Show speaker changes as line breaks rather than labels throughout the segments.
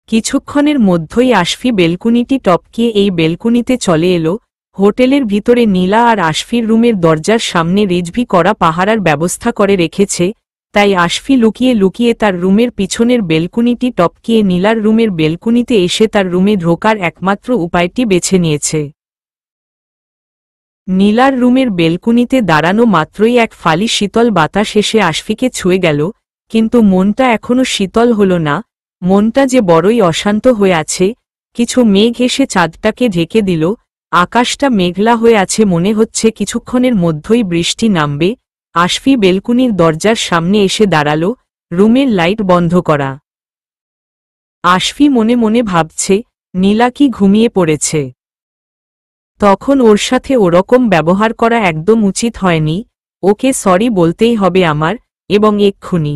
কিছুক্ষণের মধ্যেই আশফি বেলকুনিটি টপকিয়ে এই বেলকুনিতে চলে এলো। হোটেলের ভিতরে নীলা আর আশফির রুমের দরজার সামনে রিজভি করা পাহারার ব্যবস্থা করে রেখেছে, তাই আশফি লুকিয়ে লুকিয়ে তার রুমের পিছনের বেলকুনিটি টপকিয়ে নীলার রুমের বেলকুনিতে এসে তার রুমে ঢোকার একমাত্র উপায়টি বেছে নিয়েছে। নীলার রুমের বেলকুনিতে দাঁড়ানো মাত্রই এক ফালি শীতল বাতাস এসে আশফিকে ছুঁয়ে গেল, কিন্তু মনটা এখনো শীতল হল না। মনটা যে বড়ই অশান্ত হয়ে আছে। কিছু মেঘ এসে চাঁদটাকে ঢেকে দিল। আকাশটা মেঘলা হয়ে আছে, মনে হচ্ছে কিছুক্ষণের মধ্যেই বৃষ্টি নামবে। আশফি বেলকুনির দরজার সামনে এসে দাঁড়াল, রুমের লাইট বন্ধ করা। আশফি মনে মনে ভাবছে, নীলা কি ঘুমিয়ে পড়েছে? তখন ওর সাথে ওরকম ব্যবহার করা একদম উচিত হয়নি। ওকে সরি বলতেই হবে আমার, এবং এক্ষুনি।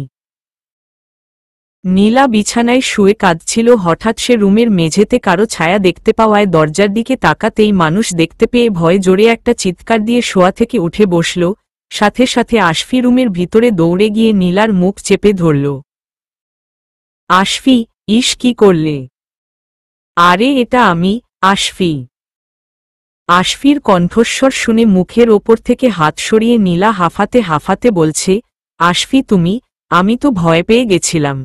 নীলা বিছানায় শুয়ে কাঁদছিল। হঠাৎ সে রুমের মেঝেতে কারো ছায়া দেখতে পাওয়ায় দরজার দিকে তাকাতেই মানুষ দেখতে পেয়ে ভয়ে জোরে একটা চিৎকার দিয়ে শোয়া থেকে উঠে বসল। সাথে সাথে আশফি রুমের ভিতরে দৌড়ে গিয়ে নীলার মুখ চেপে ধরল। আশফি, ইস কি করলে? আরে এটা আমি, আশফি। আশফির কণ্ঠস্বর শুনে মুখের ওপর থেকে হাত সরিয়ে নীলা হাঁফাতে হাঁফাতে বলছে, আশফি তুমি? আমি তো ভয় পেয়ে গেছিলাম।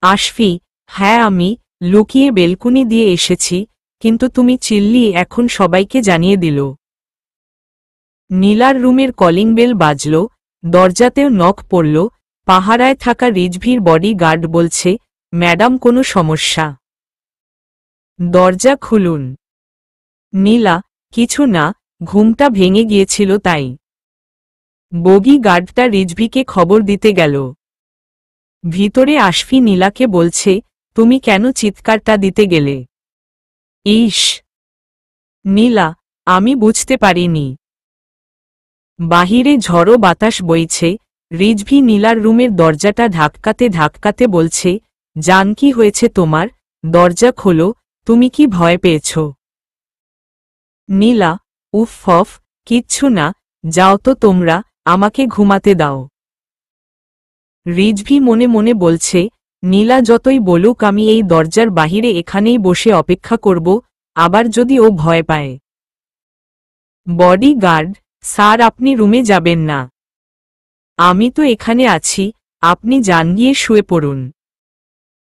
আশফি, হ্যাঁ আমি লুকিয়ে বেলকুনি দিয়ে এসেছি, কিন্তু তুমি চিল্লি এখন সবাইকে জানিয়ে দিল। নীলার রুমের কলিং বেল বাজল, দরজাতেও নক পড়ল। পাহারায় থাকা রিজভির বডি গার্ড বলছে, ম্যাডাম কোনো সমস্যা? দরজা খুলুন। নীলা, কিছু না, ঘুমটা ভেঙে গিয়েছিল তাই। বগি গার্ডটা রিজভিকে খবর দিতে গেল। ভিতরে আশফি নীলাকে বলছে, তুমি কেন চিৎকারটা দিতে গেলে? ইস! নীলা, আমি বুঝতে পারিনি। বাহিরে ঝড়ো বাতাস বইছে। রিজভি নীলার রুমের দরজাটা ধাক্কাতে ধাক্কাতে বলছে, জান কি হয়েছে তোমার? দরজা খোলো, তুমি কি ভয় পেয়েছ? নীলা, উফ, কিচ্ছু না, যাও তো তোমরা, আমাকে ঘুমাতে দাও। রিজভি মনে মনে বলছে, নীলা যতই বলুক আমি এই দরজার বাহিরে এখানেই বসে অপেক্ষা করব, আবার যদি ও ভয় পায়। বডি গার্ড, স্যার আপনি রুমে যাবেন না। আমি তো এখানে আছি, আপনি যান গিয়ে শুয়ে পড়ুন।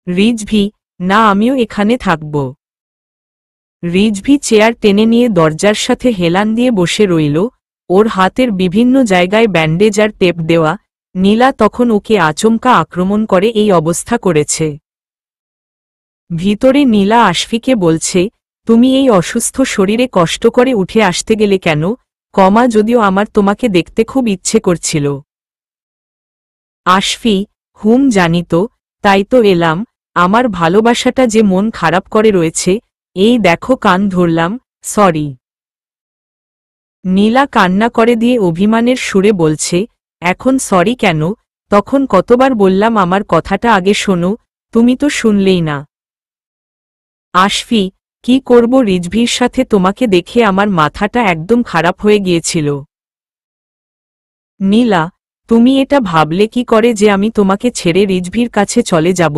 রিজভি, না আমিও এখানে থাকব। রিজভি চেয়ার টেনে নিয়ে দরজার সাথে হেলান দিয়ে বসে রইল। ওর হাতের বিভিন্ন জায়গায় ব্যান্ডেজ আর টেপ দেওয়া। নীলা তখন ওকে আচমকা আক্রমণ করে এই অবস্থা করেছে। ভিতরে নীলা আশফিকে বলছে, তুমি এই অসুস্থ শরীরে কষ্ট করে উঠে আসতে গেলে কেন? যদিও আমার তোমাকে দেখতে খুব ইচ্ছে করছিল। আশফি, জানি তো, তাই তো এলাম। আমার ভালোবাসাটা যে মন খারাপ করে রয়েছে, এই দেখো কান ধরলাম, সরি। নীলা কান্না করে দিয়ে অভিমানের সুরে বলছে, এখন সরি কেন? তখন কতবার বললাম আমার কথাটা আগে শোনো, তুমি তো শুনলেই না। আশফি, কি করব? রিজভির সাথে তোমাকে দেখে আমার মাথাটা একদম খারাপ হয়ে গিয়েছিল। নীলা, তুমি এটা ভাবলে কি করে যে আমি তোমাকে ছেড়ে রিজভির কাছে চলে যাব?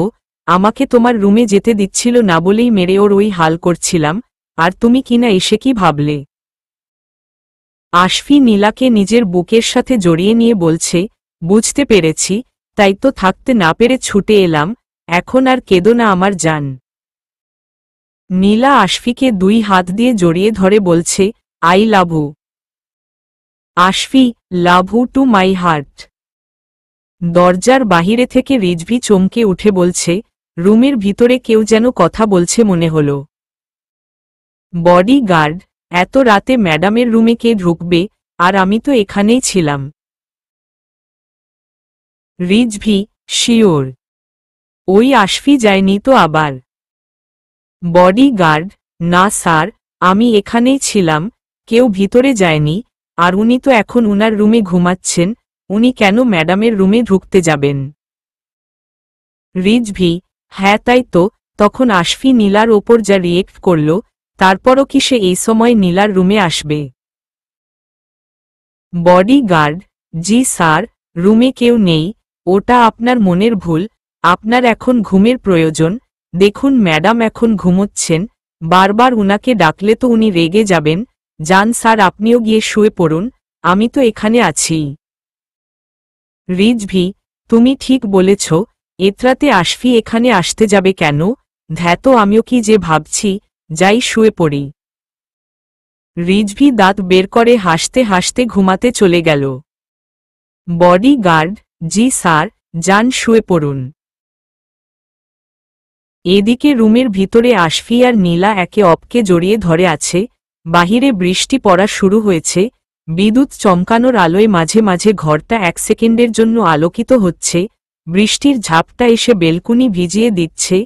আমাকে তোমার রুমে যেতে দিচ্ছিল না বলেই মেরে ওর ওই হাল করছিলাম, আর তুমি কিনা এসে কি ভাবলে? আশফি নীলাকে নিজের বুকের সাথে জড়িয়ে নিয়ে বলছে, বুঝতে পেরেছি, তাই তো থাকতে না পেরে ছুটে এলাম, এখন আর কেঁদো না আমার জান। নীলা আশফিকে দুই হাত দিয়ে জড়িয়ে ধরে বলছে, I love you. Ashfi, love you to my heart. দরজার বাহিরে থেকে রিজভি চমকে উঠে বলছে, রুমের ভিতরে কেউ যেন কথা বলছে মনে হল। বডি গার্ড, এত রাতে ম্যাডামের রুমে কে ঢুকবে? আর আমি তো এখানেই ছিলাম। রিজভি, শিওর? ওই আশফি যায়নি তো আবার? বডি গার্ড, না স্যার, আমি এখানেই ছিলাম, কেউ ভিতরে যায়নি, আর উনি তো এখন উনার রুমে ঘুমাচ্ছেন, উনি কেন ম্যাডামের রুমে ঢুকতে যাবেন? রিজভি, হ্যাঁ তাই তো। তখন আশফি নীলার ওপর যা রিয়েক্ট করল, তারপরও কি সে এই সময় নীলার রুমে আসবে? বডি গার্ড, জি স্যার, রুমে কেউ নেই, ওটা আপনার মনের ভুল, আপনার এখন ঘুমের প্রয়োজন। দেখুন ম্যাডাম এখন ঘুমোচ্ছেন, বারবার উনাকে ডাকলে তো উনি রেগে যাবেন। যান স্যার, আপনিও গিয়ে শুয়ে পড়ুন, আমি তো এখানে আছি। রিজভি, তুমি ঠিক বলেছ, এতরাতে আশফি এখানে আসতে যাবে কেন? ধ্যাত, আমিও কি যে ভাবছি, যাই শুয়ে পড়ি। রিজভি দাঁত বের করে হাসতে হাসতে ঘুমাতে চলে গেল। বডি গার্ড, জি স্যার, যান শুয়ে পড়ুন। এদিকে রুমের ভিতরে আশফি আর নীলা একে অপরকে জড়িয়ে ধরে আছে। বাহিরে বৃষ্টি পড়া শুরু হয়েছে। বিদ্যুৎ চমকানোর আলোয় মাঝে মাঝে ঘরটা 1 সেকেন্ডের জন্য আলোকিত হচ্ছে। বৃষ্টির ঝাপটা এসে বেলকুনি ভিজিয়ে দিচ্ছে।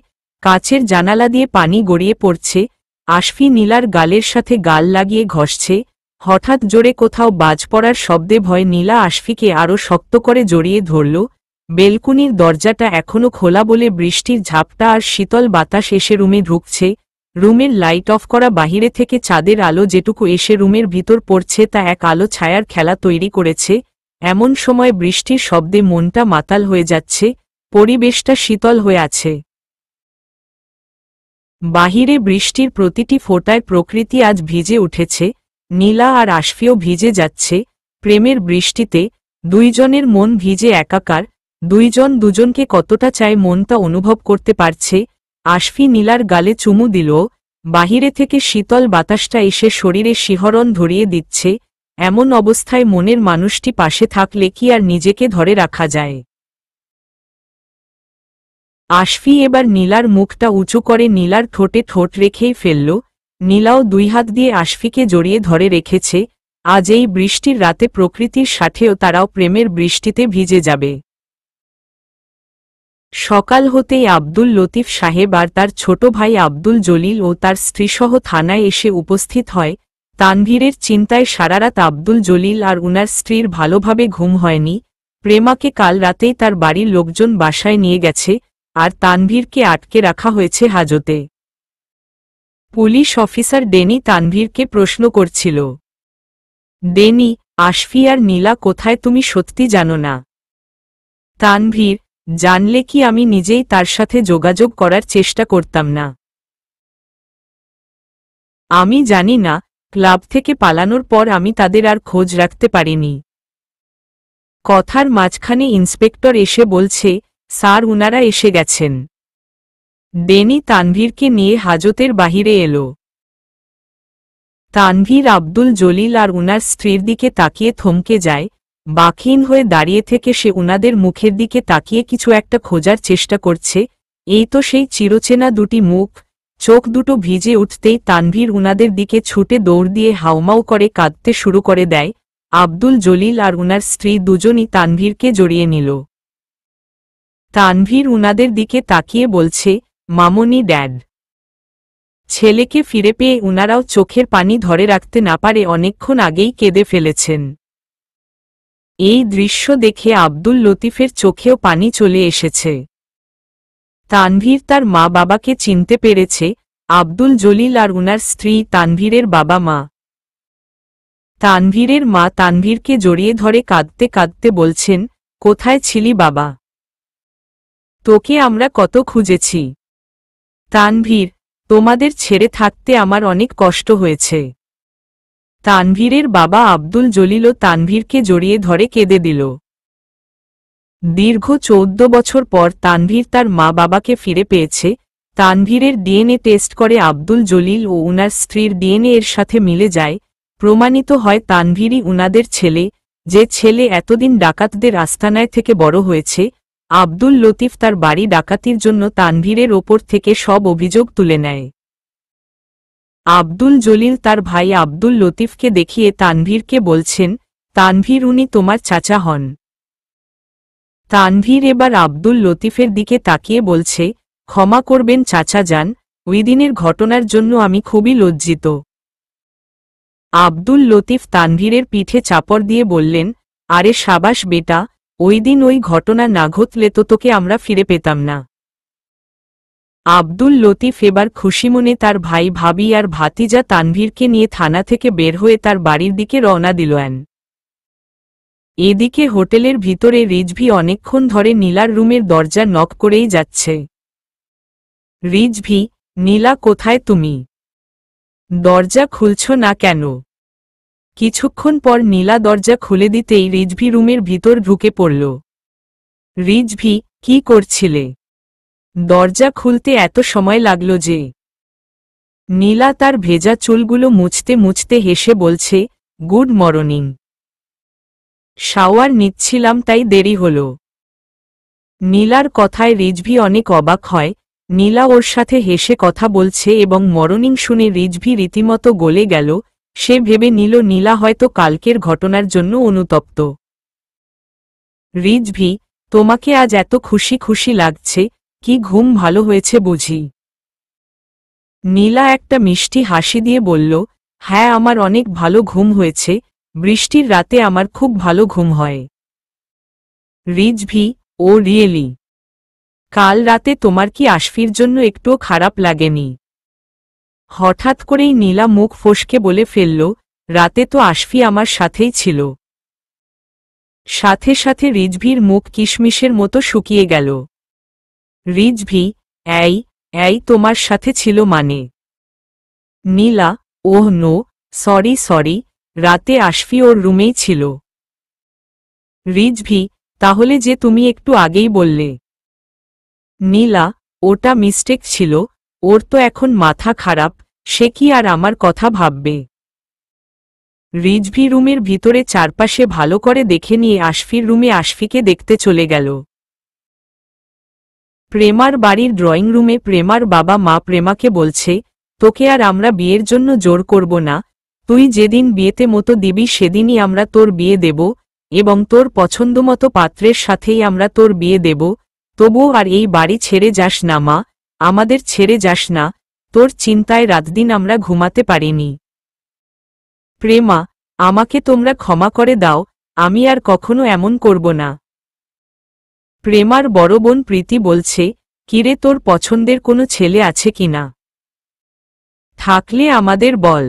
কাচের জানালা দিয়ে পানি গড়িয়ে পড়ছে। আশফি নীলার গালের সাথে গাল লাগিয়ে ঘষছে। হঠাৎ জোরে কোথাও বাজ পড়ার শব্দে ভয়ে নীলা আশফিকে আরও শক্ত করে জড়িয়ে ধরল। বেলকুনির দরজাটা এখনো খোলা বলে বৃষ্টির ঝাপটা আর শীতল বাতাস এসে রুমে ঢুকছে। রুমের লাইট অফ করা, বাহিরে থেকে চাঁদের আলো যেটুকু এসে রুমের ভিতর পড়ছে তা এক আলো ছায়ার খেলা তৈরি করেছে। এমন সময় বৃষ্টির শব্দে মনটা মাতাল হয়ে যাচ্ছে, পরিবেশটা শীতল হয়ে আছে। বাহিরে বৃষ্টির প্রতিটি ফোঁটায় প্রকৃতি আজ ভিজে উঠেছে। নীলা আর আশফিও ভিজে যাচ্ছে প্রেমের বৃষ্টিতে। দুইজনের মন ভিজে একাকার। দুইজন দুজনকে কতটা চায় মনটা অনুভব করতে পারছে। আশফি নীলার গালে চুমু দিল। বাহিরে থেকে শীতল বাতাসটা এসে শরীরে শিহরণ ধরিয়ে দিচ্ছে। এমন অবস্থায় মনের মানুষটি পাশে থাকলে কি আর নিজেকে ধরে রাখা যায়? আশফি এবার নীলার মুখটা উঁচু করে নীলার ঠোঁটে ঠোঁট রেখেই ফেলল। নীলাও 2 হাত দিয়ে আশফিকে জড়িয়ে ধরে রেখেছে। আজ এই বৃষ্টির রাতে প্রকৃতির সাথেও তারাও প্রেমের বৃষ্টিতে ভিজে যাবে। সকাল হতেই আব্দুল লতিফ সাহেব আর তার ছোট ভাই আব্দুল জলিল ও তার স্ত্রীসহ থানায় এসে উপস্থিত হয়। তানভীরের চিন্তায় সারারাত আব্দুল জলিল আর উনার স্ত্রীর ভালোভাবে ঘুম হয়নি। প্রেমাকে কাল রাতেই তার বাড়ির লোকজন বাসায় নিয়ে গেছে, আর তানভীরকে আটকে রাখা হয়েছে হাজতে। পুলিশ অফিসার ডেনি তানভীরকে প্রশ্ন করছিল, ডেনি, আশফি আর নীলা কোথায় তুমি সত্যি জানো না? তানভীর, জানলে কি আমি নিজেই তার সাথে যোগাযোগ করার চেষ্টা করতাম না? আমি জানি না, ক্লাব থেকে পালানোর পর আমি তাদের আর খোঁজ রাখতে পারিনি। কথার মাঝখানে ইন্সপেক্টর এসে বলছে, স্যার উনারা এসে গেছেন। ডেনি তানভীরকে নিয়ে হাজতের বাহিরে এলো। তানভীর আব্দুল জলিল আর উনার স্ত্রীর দিকে তাকিয়ে থমকে যায়। বাকহীন হয়ে দাঁড়িয়ে থেকে সে উনাদের মুখের দিকে তাকিয়ে কিছু একটা খোঁজার চেষ্টা করছে। এই তো সেই চিরচেনা দুটি মুখ। চোখ দুটো ভিজে উঠতেই তানভীর উনাদের দিকে ছুটে দৌড় দিয়ে হাউমাউ করে কাঁদতে শুরু করে দেয়। আব্দুল জলিল আর উনার স্ত্রী দুজনই তানভীরকে জড়িয়ে নিল। তানভীর উনাদের দিকে তাকিয়ে বলছে, মামনি, ড্যাড। ছেলেকে ফিরে পেয়ে উনারাও চোখের পানি ধরে রাখতে না পারে অনেকক্ষণ আগেই কেঁদে ফেলেছেন। এই দৃশ্য দেখে আব্দুল লতিফের চোখেও পানি চলে এসেছে। তানভীর তার মা বাবাকে চিনতে পেরেছে। আব্দুল জলিল আর উনার স্ত্রী তানভীরের বাবা মা। তানভীরের মা তানভীরকে জড়িয়ে ধরে কাঁদতে কাঁদতে বলছেন, কোথায় ছিলি বাবা? তোকে আমরা কত খুঁজেছি। তানভীর, তোমাদের ছেড়ে থাকতে আমার অনেক কষ্ট হয়েছে। তানভীরের বাবা আব্দুল জলিলও তানভীরকে জড়িয়ে ধরে কেঁদে দিল। দীর্ঘ 14 বছর পর তানভীর তার মা বাবাকে ফিরে পেয়েছে। তানভীরের ডিএনএ টেস্ট করে আব্দুল জলিল ও উনার স্ত্রীর ডিএনএ এর সাথে মিলে যায়। প্রমাণিত হয় তানভীরই উনাদের ছেলে, যে ছেলে এতদিন ডাকাতদের আস্তানায় থেকে বড় হয়েছে। আব্দুল লতিফ তার বাড়ি ডাকাতির জন্য তানভীরের ওপর থেকে সব অভিযোগ তুলে নেয়। আব্দুল জলিল তার ভাই আব্দুল লতিফকে দেখিয়ে তানভীরকে বলছেন, তানভীর, উনি তোমার চাচা হন। তানভীর এবার আব্দুল লতিফের দিকে তাকিয়ে বলছে, ক্ষমা করবেন চাচা যান, ওই দিনের ঘটনার জন্য আমি খুবই লজ্জিত। আব্দুল লতিফ তানভীরের পিঠে চাপড় দিয়ে বললেন, আরে সাবাস বেটা, ওই দিন ওই ঘটনা না ঘটলে তো তোকে আমরা ফিরে পেতাম না। আব্দুল লতিফ এবার খুশিমনে তার ভাই ভাবি আর ভাতিজা তানভীরকে নিয়ে থানা থেকে বের হয়ে তার বাড়ির দিকে রওনা দিলেন। এদিকে হোটেলের ভিতরে রিজভি অনেকক্ষণ ধরে নীলার রুমের দরজা নক করেই যাচ্ছে। রিজভি, নীলা কোথায় তুমি? দরজা খুলছ না কেন? কিছুক্ষণ পর নীলা দরজা খুলে দিতেই রিজভি রুমের ভিতর ঢুকে পড়ল। রিজভি, কি করছিলে? দরজা খুলতে এত সময় লাগল যে? নীলা তার ভেজা চুলগুলো মুছতে মুছতে হেসে বলছে, গুড মর্নিং। শাওয়ার নিচ্ছিলাম তাই দেরি হল। নীলার কথায় রিজভি অনেক অবাক হয়। নীলা ওর সাথে হেসে কথা বলছে এবং মর্নিং শুনে রিজভি রীতিমতো গলে গেল। সে ভেবে নিল নীলা হয়তো কালকের ঘটনার জন্য অনুতপ্ত। রিজভি, তোমাকে আজ এত খুশি খুশি লাগছে, কি ঘুম ভালো হয়েছে বুঝি? নীলা একটা মিষ্টি হাসি দিয়ে বলল, হ্যাঁ আমার অনেক ভালো ঘুম হয়েছে, বৃষ্টির রাতে আমার খুব ভালো ঘুম হয়। রিজভি, ও রিয়েলি? কাল রাতে তোমার কি আশফির জন্য একটুও খারাপ লাগেনি? হঠাৎ করেই নীলা মুখ ফসকে বলে ফেলল, রাতে তো আশফি আমার সাথেই ছিল। সাথে সাথে রিজভির মুখ কিশমিশের মতো শুকিয়ে গেল। রিজভি, এই তোমার সাথে ছিল মানে? নীলা, ওহ নো, সরি, রাতে আশফি ওর রুমেই ছিল। রিজভি, তাহলে যে তুমি একটু আগেই বললে? নীলা, ওটা মিস্টেক ছিল, ওর তো এখন মাথা খারাপ, সে কি আর আমার কথা ভাববে? রিজভি রুমের ভিতরে চারপাশে ভালো করে দেখে নিয়ে আশফির রুমে আশফিকে দেখতে চলে গেল। প্রেমার বাড়ির ড্রয়িং রুমে প্রেমার বাবা মা প্রেমাকে বলছে, তোকে আর আমরা বিয়ের জন্য জোর করব না, তুই যেদিন বিয়েতে মতো দিবি সেদিনই আমরা তোর বিয়ে দেব এবং তোর পছন্দমতো পাত্রের সাথেই আমরা তোর বিয়ে দেব। তবুও আর এই বাড়ি ছেড়ে যাস না মা, আমাদের ছেড়ে যাস না, তোর চিন্তায় রাতদিন আমরা ঘুমাতে পারিনি। প্রেমা, আমাকে তোমরা ক্ষমা করে দাও, আমি আর কখনো এমন করব না। প্রেমার বড় বোন প্রীতি বলছে, কিরে তোর পছন্দের কোনো ছেলে আছে কিনা? থাকলে আমাদের বল।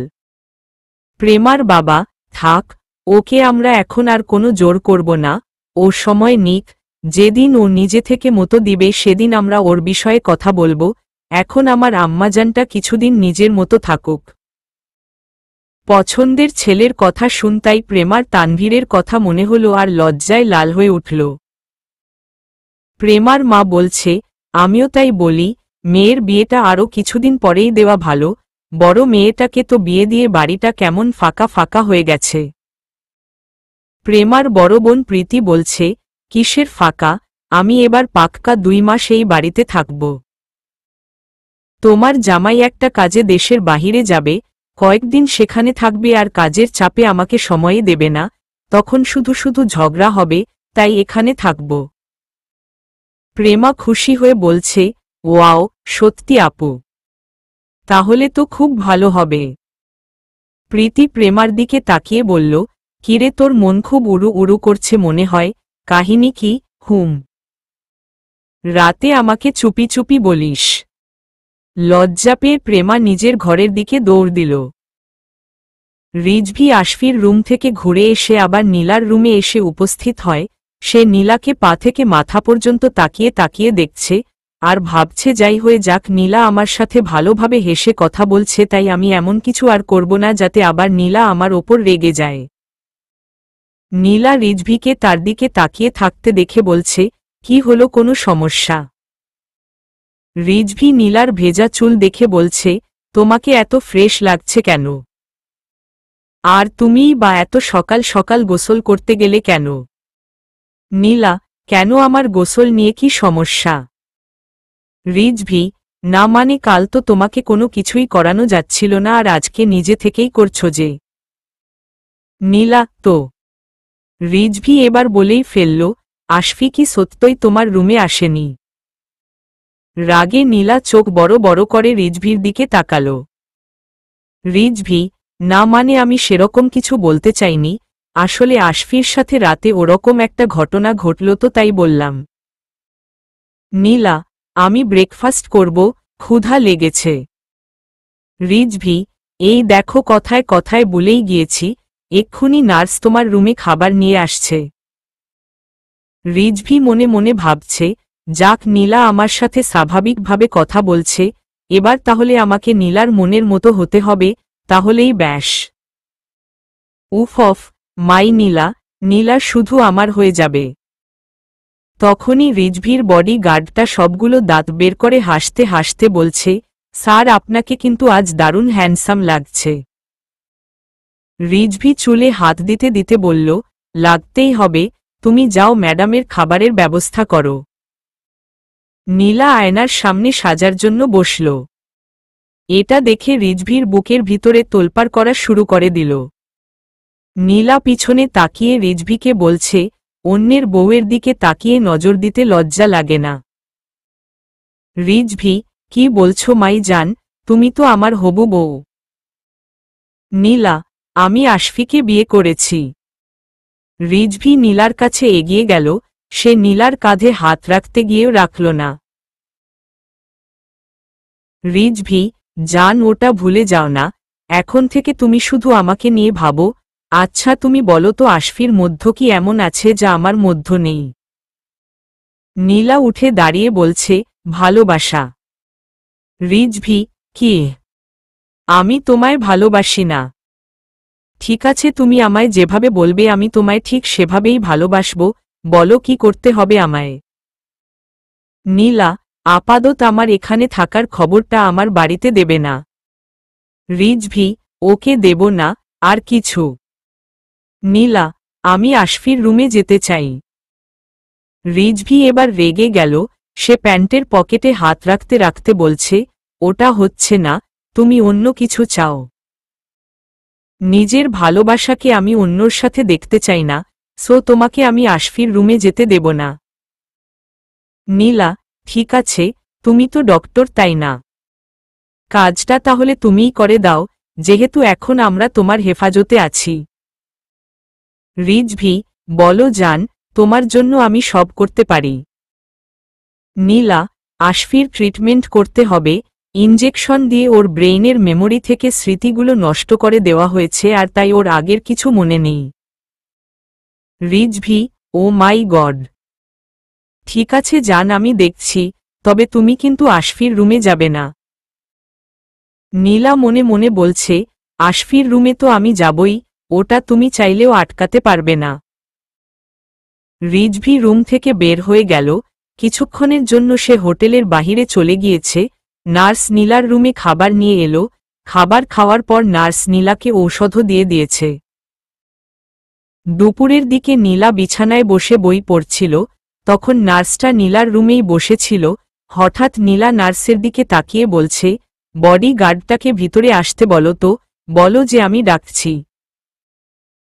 প্রেমার বাবা, থাক, ওকে আমরা এখন আর কোনো জোর করব না, ও সময় নিক, যেদিন ও নিজে থেকে মতো দিবে সেদিন আমরা ওর বিষয়ে কথা বলবো, এখন আমার আম্মাজানটা কিছুদিন নিজের মতো থাকুক। পছন্দের ছেলের কথা শুনতাই প্রেমার তানভীরের কথা মনে হলো আর লজ্জায় লাল হয়ে উঠল। প্রেমার মা বলছে, আমিও তাই বলি, মেয়ের বিয়েটা আরও কিছুদিন পরেই দেওয়া ভালো, বড় মেয়েটাকে তো বিয়ে দিয়ে বাড়িটা কেমন ফাঁকা ফাঁকা হয়ে গেছে। প্রেমার বড় বোন প্রীতি বলছে, কিসের ফাঁকা, আমি এবার পাক্কা 2 মাস এই বাড়িতে থাকব। তোমার জামাই একটা কাজে দেশের বাহিরে যাবে, কয়েকদিন সেখানে থাকবে আর কাজের চাপে আমাকে সময়ে দেবে না, তখন শুধু শুধু ঝগড়া হবে, তাই এখানে থাকব। প্রেমা খুশি হয়ে বলছে, ওয়াও, সত্যি আপু, তাহলে তো খুব ভালো হবে। প্রীতি প্রেমার দিকে তাকিয়ে বলল, কিরে তোর মন খুব উড়ু উড়ু করছে মনে হয়, কাহিনী কি? রাতে আমাকে চুপি চুপি বলিস? লজ্জা পেয়ে প্রেমা নিজের ঘরের দিকে দৌড় দিল। রিজভি আশফির রুম থেকে ঘুরে এসে আবার নীলার রুমে এসে উপস্থিত হয়। সে নীলাকে পা থেকে মাথা পর্যন্ত তাকিয়ে তাকিয়ে দেখছে আর ভাবছে, যাই হয়ে যাক, নীলা আমার সাথে ভালোভাবে হেসে কথা বলছে, তাই আমি এমন কিছু আর করব না যাতে আবার নীলা আমার ওপর রেগে যায়। নীলা রিজভিকে তার দিকে তাকিয়ে থাকতে দেখে বলছে, কি হলো, কোনো সমস্যা? রিজভি নীলার ভেজা চুল দেখে বলছে, তোমাকে এত ফ্রেশ লাগছে কেন? আর তুমিই বা এত সকাল সকাল গোসল করতে গেলে কেন? নীলা, কেন, আমার গোসল নিয়ে কি সমস্যা? রিজভি, না মানে কাল তো তোমাকে কোনো কিছুই করানো যাচ্ছিল না আর আজকে নিজে থেকেই করছো যে। নীলা, তো? রিজভি এবার বলেই ফেলল, আশফি কি সত্যই তোমার রুমে আসেনি? রাগে নীলা চোখ বড় বড় করে রিজভির দিকে তাকাল। রিজভি, না মানে আমি সেরকম কিছু বলতে চাইনি, আসলে আশফির সাথে রাতে ওরকম একটা ঘটনা ঘটল তো তাই বললাম। নীলা, আমি ব্রেকফাস্ট করব, ক্ষুধা লেগেছে। রিজভি, এই দেখো কথায় কথায় বলেই গিয়েছি, এক্ষুনি নার্স তোমার রুমে খাবার নিয়ে আসছে। রিজভি মনে মনে ভাবছে, যাক নীলা আমার সাথে স্বাভাবিকভাবে কথা বলছে, এবার তাহলে আমাকে নীলার মনের মতো হতে হবে, তাহলেই ব্যাস। উফ, মাই নীলা, নীলা শুধু আমার হয়ে যাবে। তখনই রিজভির বডি গার্ডটা সবগুলো দাঁত বের করে হাসতে হাসতে বলছে, স্যার আপনাকে কিন্তু আজ দারুণ হ্যান্ডসাম লাগছে। রিজভি চুলে হাত দিতে দিতে বলল, লাগতেই হবে, তুমি যাও ম্যাডামের খাবারের ব্যবস্থা করো। নীলা আয়নার সামনে সাজার জন্য বসল। এটা দেখে রিজভির বুকের ভিতরে তোলপাড় করা শুরু করে দিল। নীলা পিছনে তাকিয়ে রিজভিকে বলছে, অন্যের বউয়ের দিকে তাকিয়ে নজর দিতে লজ্জা লাগে না? রিজভি, কি বলছো মাই জান, তুমি তো আমার হবু বউ। নীলা, আমি আশফিকে বিয়ে করেছি। রিজভি নীলার কাছে এগিয়ে গেল, সে নীলার কাঁধে হাত রাখতে গিয়েও রাখল না। রিজভি, জান ওটা ভুলে যাও না, এখন থেকে তুমি শুধু আমাকে নিয়ে ভাবো। আচ্ছা তুমি বলো তো আশফির মধ্য কি এমন আছে যা আমার মধ্য নেই? নীলা উঠে দাঁড়িয়ে বলছে, ভালোবাসা। রিজভি, কি? আমি তোমায় ভালোবাসি না। ঠিক আছে তুমি আমায় যেভাবে বলবে আমি তোমায় ঠিক সেভাবেই ভালোবাসব, বলো কি করতে হবে আমায়? নীলা, আপাতত আমার এখানে থাকার খবরটা আমার বাড়িতে দেবে না। রিজভি, ওকে দেব না, আর কিছু? নীলা, আমি আশফির রুমে যেতে চাই। রিজভি এবার রেগে গেল, সে প্যান্টের পকেটে হাত রাখতে রাখতে বলছে, ওটা হচ্ছে না, তুমি অন্য কিছু চাও। নিজের ভালোবাসাকে আমি অন্যর সাথে দেখতে চাই না, সো তোমাকে আমি আশফির রুমে যেতে দেব না। নীলা, ঠিক আছে, তুমি তো ডক্টর তাই না? কাজটা তাহলে তুমিই করে দাও, যেহেতু এখন আমরা তোমার হেফাজতে আছি। রিজভি, বলো জান, তোমার জন্য আমি সব করতে পারি। নীলা, আশফির ট্রিটমেন্ট করতে হবে, ইনজেকশন দিয়ে ওর ব্রেইনের মেমোরি থেকে স্মৃতিগুলো নষ্ট করে দেওয়া হয়েছে আর তাই ওর আগের কিছু মনে নেই। রিজভি, ও মাই গড। ঠিক আছে জান আমি দেখছি, তবে তুমি কিন্তু আশফির রুমে যাবে না। নীলা মনে মনে বলছে, আশফির রুমে তো আমি যাবই, ওটা তুমি চাইলেও আটকাতে পারবে না। রিজভি রুম থেকে বের হয়ে গেল, কিছুক্ষণের জন্য সে হোটেলের বাহিরে চলে গিয়েছে। নার্স নীলার রুমে খাবার নিয়ে এলো, খাবার খাওয়ার পর নার্স নীলাকে ঔষধও দিয়ে দিয়েছে। দুপুরের দিকে নীলা বিছানায় বসে বই পড়ছিল, তখন নার্সটা নীলার রুমেই বসেছিল। হঠাৎ নীলা নার্সের দিকে তাকিয়ে বলছে, বডি গার্ডটাকে ভিতরে আসতে বলো তো, বলো যে আমি ডাকছি।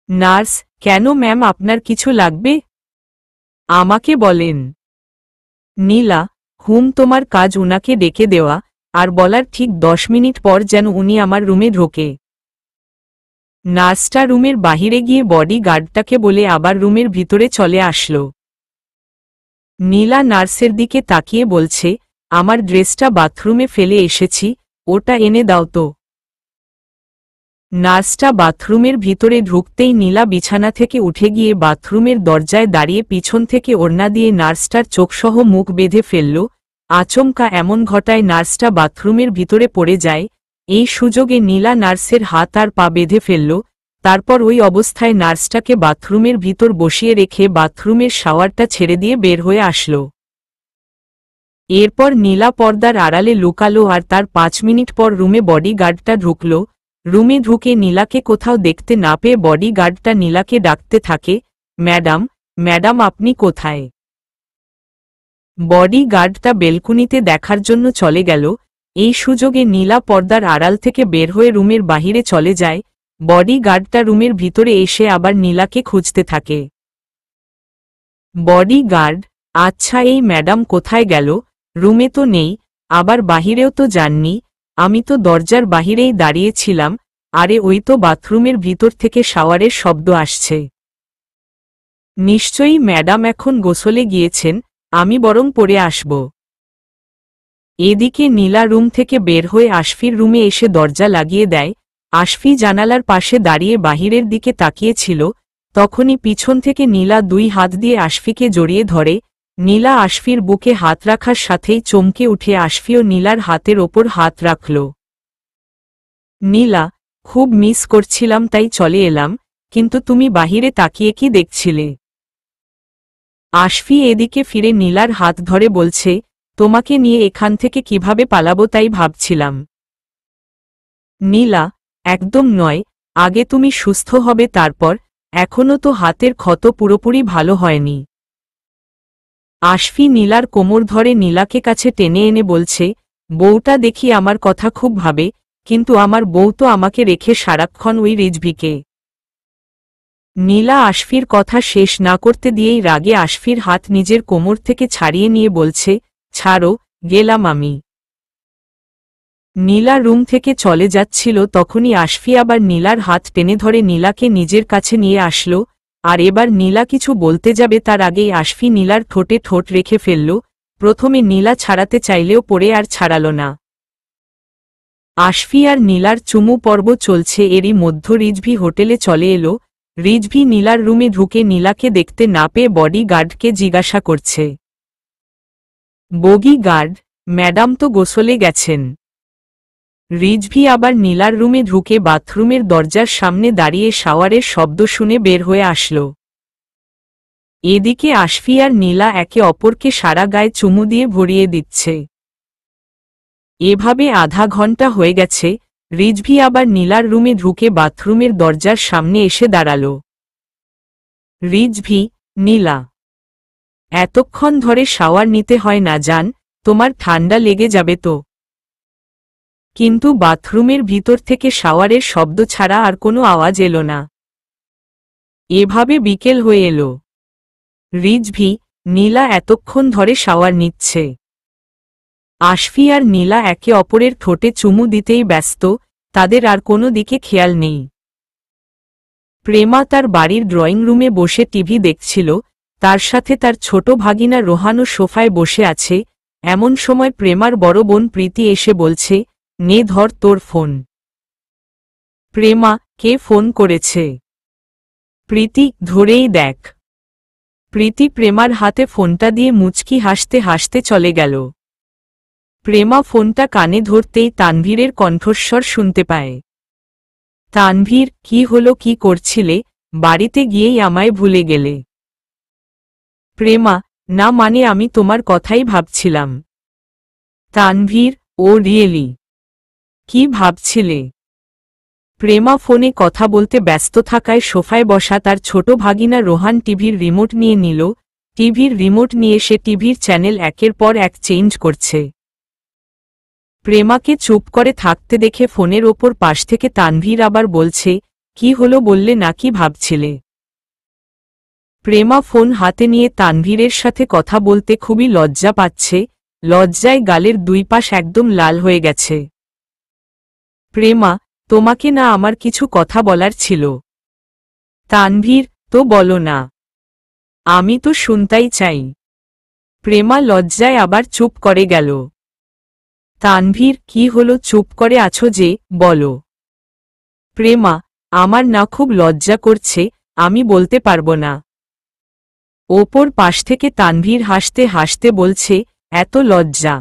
নার্স, কেন ম্যাম আপনার কিছু লাগবে? আমাকে বলেন। নীলা, তোমার কাজ উনাকে ডেকে দেওয়া, আর বলার ঠিক 10 মিনিট পর যেন উনি আমার রুমে ঢোকে। নার্সটা রুমের বাহিরে গিয়ে বডি গার্ডটাকে বলে আবার রুমের ভিতরে চলে আসলো। নীলা নার্সের দিকে তাকিয়ে বলছে, আমার ড্রেসটা বাথরুমে ফেলে এসেছি, ওটা এনে দাও তো। নার্সটা বাথরুমের ভিতরে ঢুকতেই নীলা বিছানা থেকে উঠে গিয়ে বাথরুমের দরজায় দাঁড়িয়ে পিছন থেকে ওড়না দিয়ে নার্সটার চোখসহ মুখ বেঁধে ফেলল। আচমকা এমন ঘটায় নার্সটা বাথরুমের ভিতরে পড়ে যায়। এই সুযোগে নীলা নার্সের হাত আর পা বেঁধে ফেলল, তারপর ওই অবস্থায় নার্সটাকে বাথরুমের ভিতর বসিয়ে রেখে বাথরুমের শাওয়ারটা ছেড়ে দিয়ে বের হয়ে আসল। এরপর নীলা পর্দার আড়ালে লুকালো আর তার 5 মিনিট পর রুমে বডি গার্ডটা ঢুকল। রুমে ঢুকে নীলাকে কোথাও দেখতে না পেয়ে বডি গার্ডটা নীলাকে ডাকতে থাকে, ম্যাডাম, ম্যাডাম আপনি কোথায়? বডি গার্ডটা বেলকুনিতে দেখার জন্য চলে গেল। এই সুযোগে নীলা পর্দার আড়াল থেকে বের হয়ে রুমের বাহিরে চলে যায়। বডি গার্ডটা রুমের ভিতরে এসে আবার নীলাকে খুঁজতে থাকে। বডি গার্ড, আচ্ছা এই ম্যাডাম কোথায় গেল? রুমে তো নেই, আবার বাহিরেও তো যাননি, আমি তো দরজার বাহিরেই দাঁড়িয়েছিলাম। আরে ওই তো বাথরুমের ভিতর থেকে শাওয়ারের শব্দ আসছে। নিশ্চয়ই ম্যাডাম এখন গোসলে গিয়েছেন, আমি বরং পরে আসব। এদিকে নীলা রুম থেকে বের হয়ে আশফির রুমে এসে দরজা লাগিয়ে দেয়। আশফি জানালার পাশে দাঁড়িয়ে বাহিরের দিকে তাকিয়েছিল, তখনই পিছন থেকে নীলা 2 হাত দিয়ে আশফিকে জড়িয়ে ধরে। নীলা আশফির বুকে হাত রাখার সাথেই চমকে উঠে আশফিও নীলার হাতের ওপর হাত রাখল। নীলা, খুব মিস করছিলাম তাই চলে এলাম, কিন্তু তুমি বাহিরে তাকিয়ে কি দেখছিলে? আশফি এদিকে ফিরে নীলার হাত ধরে বলছে, তোমাকে নিয়ে এখান থেকে কিভাবে পালাবো তাই ভাবছিলাম। নীলা, একদম নয়, আগে তুমি সুস্থ হবে তারপর, এখনো তো হাতের ক্ষত পুরোপুরি ভালো হয়নি। আশফি নীলার কোমর ধরে নীলাকে কাছে টেনে এনে বলছে, বউটা দেখি আমার কথা খুব ভাবে, কিন্তু আমার বউ তো আমাকে রেখে সারাক্ষণ ওই রিজভিকে। নীলা আশফির কথা শেষ না করতে দিয়েই রাগে আশফির হাত নিজের কোমর থেকে ছাড়িয়ে নিয়ে বলছে, ছাড়ো, গেলাম আমি। নীলা রুম থেকে চলে যাচ্ছিল তখনই আশফি আবার নীলার হাত টেনে ধরে নীলাকে নিজের কাছে নিয়ে আসলো, আর এবার নীলা কিছু বলতে যাবে তার আগেই আশফি নীলার ঠোঁটে ঠোঁট রেখে ফেলল। প্রথমে নীলা ছাড়াতে চাইলেও পরে আর ছাড়াল না। আশফি আর নীলার চুমু পর্ব চলছে, এরই মধ্য রিজভি হোটেলে চলে এলো। রিজভি নীলার রুমে ঢুকে নীলাকে দেখতে না পেয়ে বডি গার্ডকে জিজ্ঞাসা করছে, বগি গার্ড, ম্যাডাম তো গোসলে গেছেন। রিজভি আবার নীলার রুমে ঢুকে বাথরুমের দরজার সামনে দাঁড়িয়ে শাওয়ারের শব্দ শুনে বের হয়ে আসল। এদিকে আশফি আর নীলা একে অপরকে সারা গায়ে চুমু দিয়ে ভরিয়ে দিচ্ছে। এভাবে আধা ঘন্টা হয়ে গেছে। রিজভি আবার নীলার রুমে ঢুকে বাথরুমের দরজার সামনে এসে দাঁড়াল। রিজভি, নীলা, এতক্ষণ ধরে শাওয়ার নিতে হয় না জান, তোমার ঠান্ডা লেগে যাবে তো। কিন্তু বাথরুমের ভিতর থেকে শাওয়ারের শব্দ ছাড়া আর কোনো আওয়াজ এলো না। এভাবে বিকেল হয়ে এলো। রিজভি, নীলা এতক্ষণ ধরে শাওয়ার নিচ্ছে। আশফি আর নীলা একে অপরের ঠোঁটে চুমু দিতেই ব্যস্ত, তাদের আর কোনো দিকে খেয়াল নেই। প্রেমা তার বাড়ির ড্রয়িং রুমে বসে টিভি দেখছিল, তার সাথে তার ছোট ভাগিনা রোহানও সোফায় বসে আছে। এমন সময় প্রেমার বড় বোন প্রীতি এসে বলছে, নে ধর তোর ফোন। প্রেমা, কে ফোন করেছে? প্রীতি, ধরেই দেখ। প্রীতি প্রেমার হাতে ফোনটা দিয়ে মুচকি হাসতে হাসতে চলে গেল। প্রেমা ফোনটা কানে ধরতেই তানভীরের কণ্ঠস্বর শুনতে পায়। তানভীর, কি হলো, কি করছিলে? বাড়িতে গিয়েই আমায় ভুলে গেলে? প্রেমা, না মানে আমি তোমার কথাই ভাবছিলাম। তানভীর, ও রিয়েলি? কি ভাবছিলে? প্রেমা ফোনে কথা বলতে ব্যস্ত থাকায় সোফায় বসা তার ছোট ভাগিনা রোহান টিভির রিমোট নিয়ে নিল। টিভির রিমোট নিয়ে সে টিভির চ্যানেল একের পর এক চেঞ্জ করছে। প্রেমাকে চুপ করে থাকতে দেখে ফোনের ওপর পাশ থেকে তানভীর আবার বলছে, কি হলো বললে না কি ভাবছিলে? প্রেমা ফোন হাতে নিয়ে তানভীরের সাথে কথা বলতে খুবই লজ্জা পাচ্ছে, লজ্জায় গালের দুই পাশ একদম লাল হয়ে গেছে। প্রেমা, তোমাকে না আমার কিছু কথা বলার ছিল। তানভীর, তো বলো না, আমি তো শুনতেই চাই। প্রেমা লজ্জায় আবার চুপ করে গেল। তানভীর, কি হলো, চুপ করে আছো যে, বলো। প্রেমা, আমার না খুব লজ্জা করছে, আমি বলতে পারবো না। ওপর পাশ থেকে তানভীর হাসতে হাসতে বলছে, এত লজ্জা?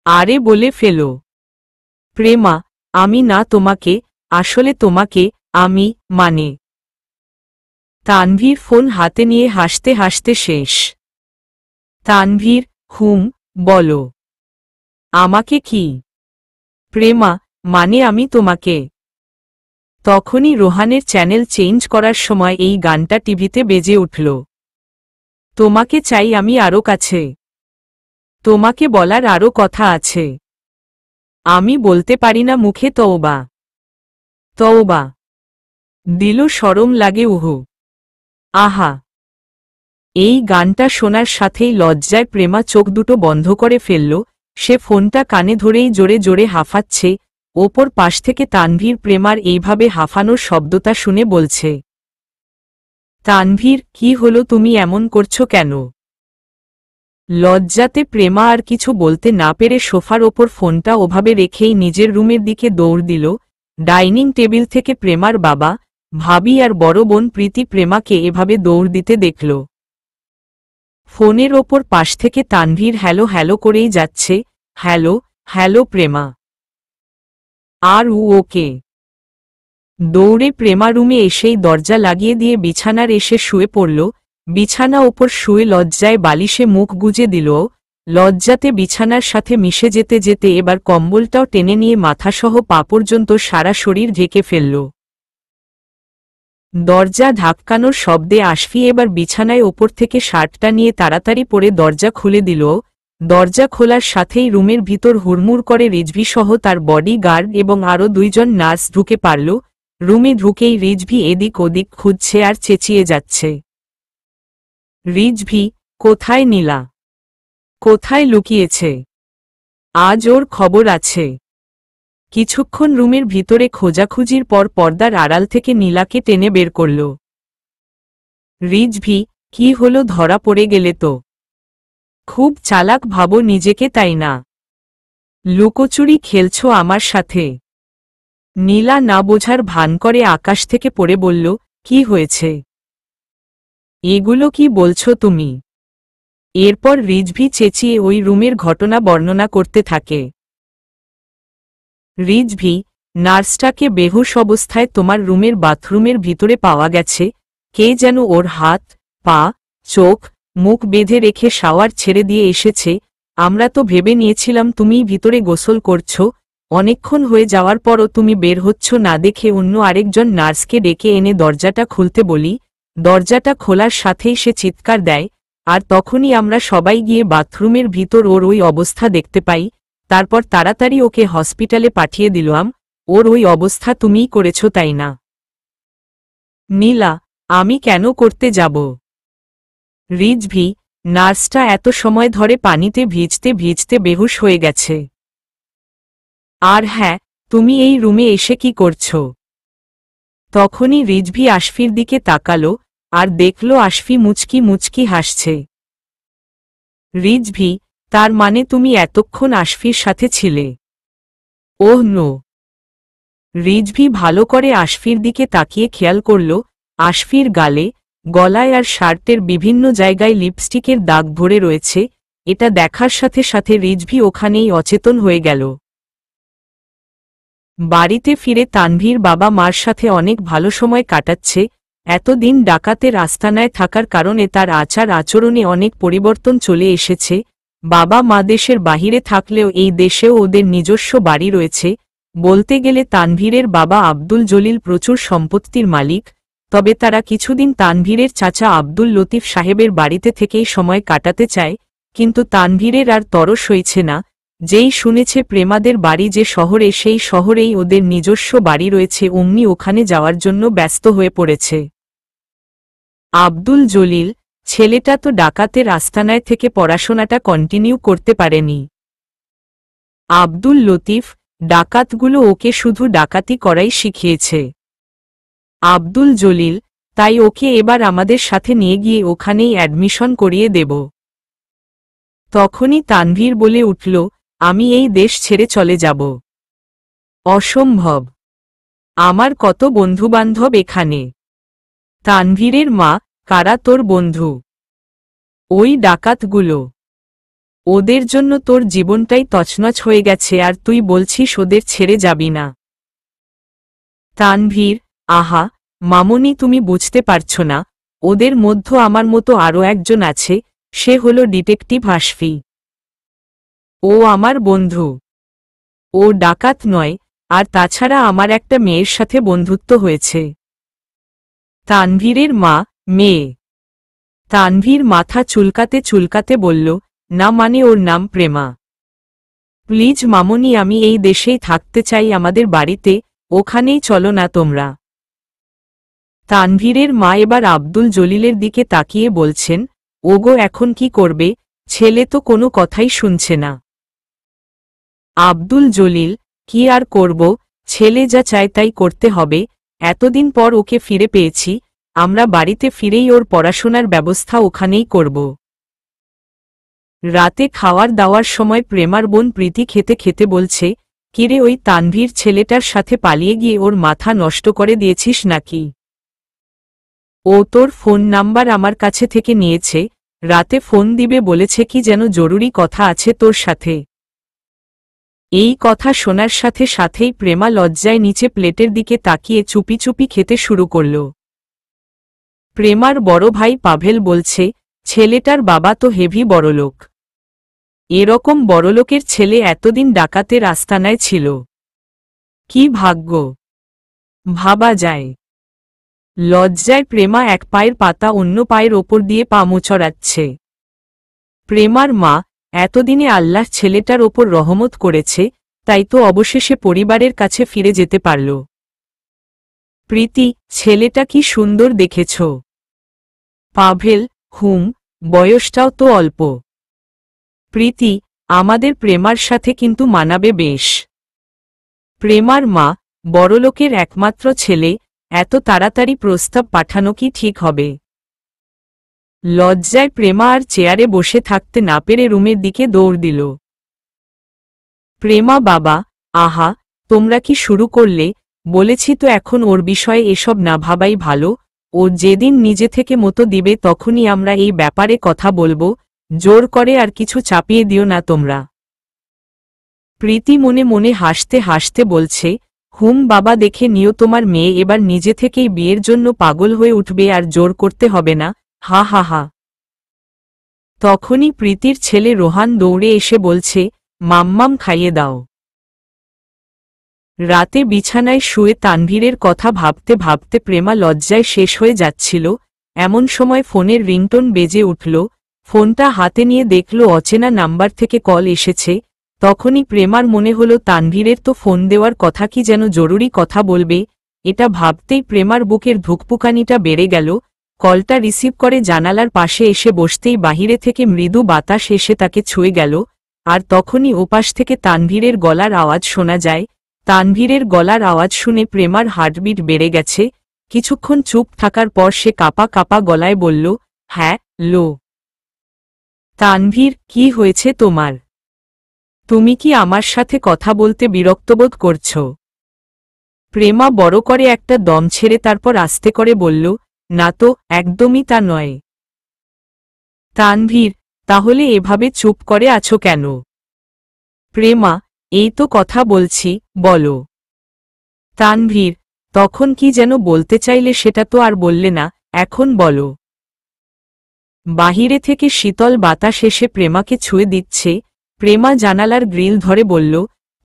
আরে বলে ফেলো। প্রেমা, আমি না তোমাকে, আসলে তোমাকে, আমি, মানে। তানভীর ফোন হাতে নিয়ে হাসতে হাসতে শেষ। তানভীর, বলো। আমাকে কি? প্রেমা, মানে আমি তোমাকে। তখনই রোহানের চ্যানেল চেঞ্জ করার সময় এই গানটা টিভিতে বেজে উঠল। তোমাকে চাই আমি আরও কাছে, তোমাকে বলার আরও কথা আছে, আমি বলতে পারি না মুখে, তওবা তওবা, দিল শরম লাগে উহু, আহা। এই গানটা শোনার সাথেই লজ্জায় প্রেমা চোখ দুটো বন্ধ করে ফেলল। সে ফোনটা কানে ধরেই জোরে জোরে হাঁফাচ্ছে। ওপর পাশ থেকে তানভীর প্রেমার এইভাবে হাঁফানোর শব্দটা শুনে বলছে, তানভীর, কি হলো, তুমি এমন করছো কেন? লজ্জাতে প্রেমা আর কিছু বলতে না পেরে সোফার ওপর ফোনটা ওভাবে রেখেই নিজের রুমের দিকে দৌড় দিল। ডাইনিং টেবিল থেকে প্রেমার বাবা, ভাবি আর বড় বোন প্রীতি প্রেমাকে এভাবে দৌড় দিতে দেখল। ফোনের ওপর পাশ থেকে তানভীর হ্যালো হ্যালো করেই যাচ্ছে, হ্যালো হ্যালো প্রেমা। আর ওকে দৌড়ে প্রেমা রুমে এসেই দরজা লাগিয়ে দিয়ে বিছানার এসে শুয়ে পড়ল। বিছানা ওপর শুয়ে লজ্জায় বালিশে মুখ গুজে দিল। লজ্জাতে বিছানার সাথে মিশে যেতে যেতে এবার কম্বলটাও টেনে নিয়ে মাথাসহ পা পর্যন্ত সারা শরীর ঢেকে ফেলল। দরজা ধাক্কানোর শব্দে আশফি এবার বিছানায় ওপর থেকে শার্টটা নিয়ে তাড়াতাড়ি পরে দরজা খুলে দিল। দরজা খোলার সাথেই রুমের ভিতর হুড়মুড় করে রিজভি সহ তার বডি গার্ড এবং আরও 2 জন নার্স ঢুকে পারল। রুমে ঢুকেই রিজভি এদিক ওদিক খুঁজছে আর চেঁচিয়ে যাচ্ছে, রিজভি কোথায় নীলা, কোথায় লুকিয়েছে, আজ ওর খবর আছে। কিছুক্ষণ রুমের ভিতরে খোঁজাখুঁজির পর পর্দার আড়াল থেকে নীলাকে টেনে বের করল। রিজভি কি হলো, ধরা পড়ে গেলে তো? খুব চালাক ভাবো নিজেকে, তাই না? লুকোচুরি খেলছো আমার সাথে? নীলা না বোঝার ভান করে আকাশ থেকে পড়ে বলল, কি হয়েছে? এগুলো কি বলছো তুমি? এরপর রিজভি চেঁচিয়ে ওই রুমের ঘটনা বর্ণনা করতে থাকে। রিজভি, নার্সটাকে বেহুশ অবস্থায় তোমার রুমের বাথরুমের ভিতরে পাওয়া গেছে। কে যেন ওর হাত, পা, চোখ, মুখ বেঁধে রেখে শাওয়ার ছেড়ে দিয়ে এসেছে। আমরা তো ভেবে নিয়েছিলাম তুমিই ভিতরে গোসল করছো। অনেকক্ষণ হয়ে যাওয়ার পরও তুমি বের হচ্ছ না দেখে অন্য আরেকজন নার্সকে ডেকে এনে দরজাটা খুলতে বলি। দরজাটা খোলার সাথেই সে চিৎকার দেয়, আর তখনই আমরা সবাই গিয়ে বাথরুমের ভিতর ওর ওই অবস্থা দেখতে পাই। তারপর তাড়াতাড়ি ওকে হসপিটালে পাঠিয়ে দিলাম। ওর ওই অবস্থা তুমিই করেছ, তাই না? নীলা, আমি কেন করতে যাব? রিজভি, নার্সটা এত সময় ধরে পানিতে ভিজতে ভিজতে বেহুশ হয়ে গেছে। আর হ্যাঁ, তুমি এই রুমে এসে কি করছো? তখনই রিজভি আশফির দিকে তাকালো আর দেখল আশফি মুচকি মুচকি হাসছে। রিজভি, তার মানে তুমি এতক্ষণ আশফির সাথে ছিলে? Oh no. রিজভি ভালো করে আশফির দিকে তাকিয়ে খেয়াল করল আশফির গালে, গলায় আর শার্টের বিভিন্ন জায়গায় লিপস্টিকের দাগ ভরে রয়েছে। এটা দেখার সাথে সাথে রিজভি ওখানেই অচেতন হয়ে গেল। বাড়িতে ফিরে তানভীর বাবা মার সাথে অনেক ভালো সময় কাটাচ্ছে। এতদিন ডাকাতের আস্তানায় থাকার কারণে তার আচার আচরণে অনেক পরিবর্তন চলে এসেছে। বাবা মা দেশের বাহিরে থাকলেও এই দেশেও ওদের নিজস্ব বাড়ি রয়েছে। বলতে গেলে তানভীরের বাবা আব্দুল জলিল প্রচুর সম্পত্তির মালিক, তবে তারা কিছুদিন তানভীরের চাচা আব্দুল লতিফ সাহেবের বাড়িতে থেকেই সময় কাটাতে চায়। কিন্তু তানভীরের আর তরস সইছে না। যেই শুনেছে প্রেমাদের বাড়ি যে শহরে, সেই শহরেই ওদের নিজস্ব বাড়ি রয়েছে, অমনি ওখানে যাওয়ার জন্য ব্যস্ত হয়ে পড়েছে। আব্দুল জলিল ছেলেটা তো ডাকাতের আস্তানায় থেকে পড়াশোনাটা কন্টিনিউ করতে পারেনি। আব্দুল লতিফ ডাকাতগুলো ওকে শুধু ডাকাতি করাই শিখিয়েছে। আব্দুল জলিল তাই ওকে এবার আমাদের সাথে নিয়ে গিয়ে ওখানেই অ্যাডমিশন করিয়ে দেব। তখনই তানভীর বলে উঠল, আমি এই দেশ ছেড়ে চলে যাব। অসম্ভব, আমার কত বন্ধুবান্ধব এখানে। তানভীরের মা, কারা তোর বন্ধু? ওই ডাকাতগুলো। ওদের জন্য তোর জীবনটাই তছনছ হয়ে গেছে আর তুই বলছিস ওদের ছেড়ে যাবি না? তানভীর, আহা মামনি, তুমি বুঝতে পারছ না, ওদের মধ্যে আমার মতো আরও একজন আছে, সে হল ডিটেকটিভ আশফি। ও আমার বন্ধু, ও ডাকাত নয়। আর তাছাড়া আমার একটা মেয়ের সাথে বন্ধুত্ব হয়েছে। তানভীরের মা, মেয়ে? তানভীর মাথা চুলকাতে চুলকাতে বলল, না মানে ওর নাম প্রেমা। প্লিজ মামনি, আমি এই দেশেই থাকতে চাই, আমাদের বাড়িতে, ওখানেই চলো না তোমরা। তানভীরের মা এবার আব্দুল জলিলের দিকে তাকিয়ে বলছেন, ওগো এখন কি করবে? ছেলে তো কোনো কথাই শুনছে না। আব্দুল জলিল, কি আর করব, ছেলে যা চায় তাই করতে হবে। এতদিন পর ওকে ফিরে পেয়েছি, আমরা বাড়িতে ফিরেই ওর পড়াশোনার ব্যবস্থা ওখানেই করব। রাতে খাওয়ার দাওয়ার সময় প্রেমার বোন প্রীতি খেতে খেতে বলছে, কিরে ওই তানভীর ছেলেটার সাথে পালিয়ে গিয়ে ওর মাথা নষ্ট করে দিয়েছিস নাকি? ও তোর ফোন নাম্বার আমার কাছে থেকে নিয়েছে, রাতে ফোন দিবে বলেছে, কি যেন জরুরি কথা আছে তোর সাথে। এই কথা শোনার সাথে সাথেই প্রেমা লজ্জায় নিচে প্লেটের দিকে তাকিয়ে চুপি চুপি খেতে শুরু করল। প্রেমার বড় ভাই পাভেল বলছে, ছেলেটার বাবা তো হেভি বড়লোক। এরকম বড়লোকের ছেলে এতদিন ডাকাতের আস্তানায় ছিল। কি ভাগ্য, ভাবা যায়। লজ্জায় প্রেমা এক পায়ের পাতা অন্য পায়ের ওপর দিয়ে পা মোচড়াচ্ছে। প্রেমার মা, এতদিনে আল্লাহ ছেলেটার ওপর রহমত করেছে, তাই তো অবশেষে পরিবারের কাছে ফিরে যেতে পারল। প্রীতি, ছেলেটা কি সুন্দর দেখেছ? পাভেল, হুম, বয়সটাও তো অল্প। প্রীতি, আমাদের প্রেমার সাথে কিন্তু মানাবে বেশ। প্রেমার মা, বড়লোকের একমাত্র ছেলে, এত তাড়াতাড়ি প্রস্তাব পাঠানো কি ঠিক হবে? লজ্জায় প্রেমা আর চেয়ারে বসে থাকতে না পেরে রুমের দিকে দৌড় দিল। প্রেমা, বাবা, আহা, তোমরা কি শুরু করলে? বলেছি তো এখন ওর বিষয়ে এসব না ভাবাই ভালো। ও যেদিন নিজে থেকে মতো দিবে তখনই আমরা এই ব্যাপারে কথা বলবো। জোর করে আর কিছু চাপিয়ে দিও না তোমরা। প্রীতি মনে মনে হাসতে হাসতে বলছে, হুম বাবা, দেখে নিও তোমার মেয়ে এবার নিজে থেকেই বিয়ের জন্য পাগল হয়ে উঠবে, আর জোর করতে হবে না। হা হা হা। তখনই প্রীতির ছেলে রোহান দৌড়ে এসে বলছে, মাম্মাম খাইয়ে দাও। রাতে বিছানায় শুয়ে তানভীরের কথা ভাবতে ভাবতে প্রেমা লজ্জায় শেষ হয়ে যাচ্ছিল। এমন সময় ফোনের রিংটোন বেজে উঠল। ফোনটা হাতে নিয়ে দেখল অচেনা নাম্বার থেকে কল এসেছে। তখনই প্রেমার মনে হলো তানভীরের তো ফোন দেওয়ার কথা, কি যেন জরুরি কথা বলবে। এটা ভাবতেই প্রেমার বুকের ধুকপুকানিটা বেড়ে গেল। কলটা রিসিভ করে জানালার পাশে এসে বসতেই বাহিরে থেকে মৃদু বাতাস এসে তাকে ছুঁয়ে গেল। আর তখনই ওপাশ থেকে তানভীরের গলার আওয়াজ শোনা যায়। তানভীরের গলার আওয়াজ শুনে প্রেমার হার্টবিট বেড়ে গেছে। কিছুক্ষণ চুপ থাকার পর সে কাঁপা কাঁপা গলায় বলল, হ্যাঁ, লো। তানভীর, কি হয়েছে তোমার? তুমি কি আমার সাথে কথা বলতে বিরক্তবোধ করছ? প্রেমা বড় করে একটা দম ছেড়ে তারপর আস্তে করে বলল, না তো, একদমই তা নয়। তানভীর, তাহলে এভাবে চুপ করে আছো কেন? প্রেমা, এই তো কথা বলছি, বলো। তানভীর, তখন কি যেন বলতে চাইলে সেটা তো আর বললে না, এখন বলো। বাহিরে থেকে শীতল বাতাস এসে প্রেমাকে ছুঁয়ে দিচ্ছে। প্রেমা জানালার গ্রিল ধরে বলল,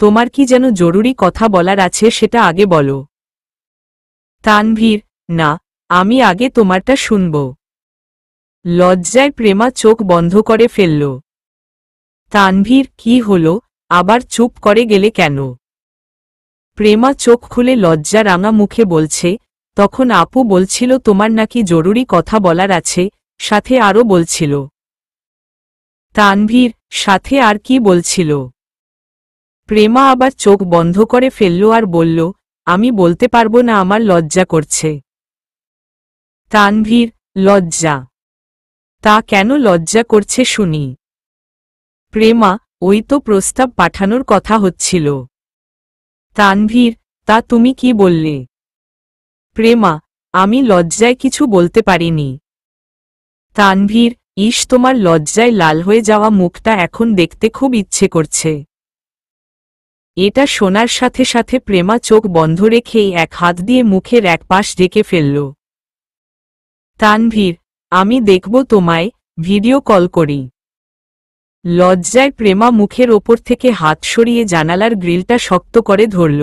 তোমার কি যেন জরুরি কথা বলার আছে, সেটা আগে বলো। তানভীর, না, আমি আগে তোমারটা শুনব। লজ্জায় প্রেমা চোখ বন্ধ করে ফেলল। তানভীর, কি হলো, আবার চুপ করে গেলে কেন? প্রেমা চোখ খুলে লজ্জা রাঙা মুখে বলছে, তখন আপু বলছিল তোমার নাকি জরুরি কথা বলার আছে, সাথে আরও বলছিল। তানভীর, সাথে আর কি বলছিল? প্রেমা আবার চোখ বন্ধ করে ফেলল আর বলল, আমি বলতে পারবো না, আমার লজ্জা করছে। তানভীর, লজ্জা? তা কেন লজ্জা করছে শুনি? প্রেমা, ওই তো প্রস্তাব পাঠানোর কথা হচ্ছিল। তানভীর, তা তুমি কি বললে? প্রেমা, আমি লজ্জায় কিছু বলতে পারিনি। তানভীর, ইস, তোমার লজ্জায় লাল হয়ে যাওয়া মুখটা এখন দেখতে খুব ইচ্ছে করছে। এটা শোনার সাথে সাথে প্রেমা চোখ বন্ধ রেখেই এক হাত দিয়ে মুখের এক পাশ ঢেকে ফেলল। তানভীর, আমি দেখব তোমায়, ভিডিও কল করি। লজ্জায় প্রেমা মুখের ওপর থেকে হাত সরিয়ে জানালার গ্রিলটা শক্ত করে ধরল।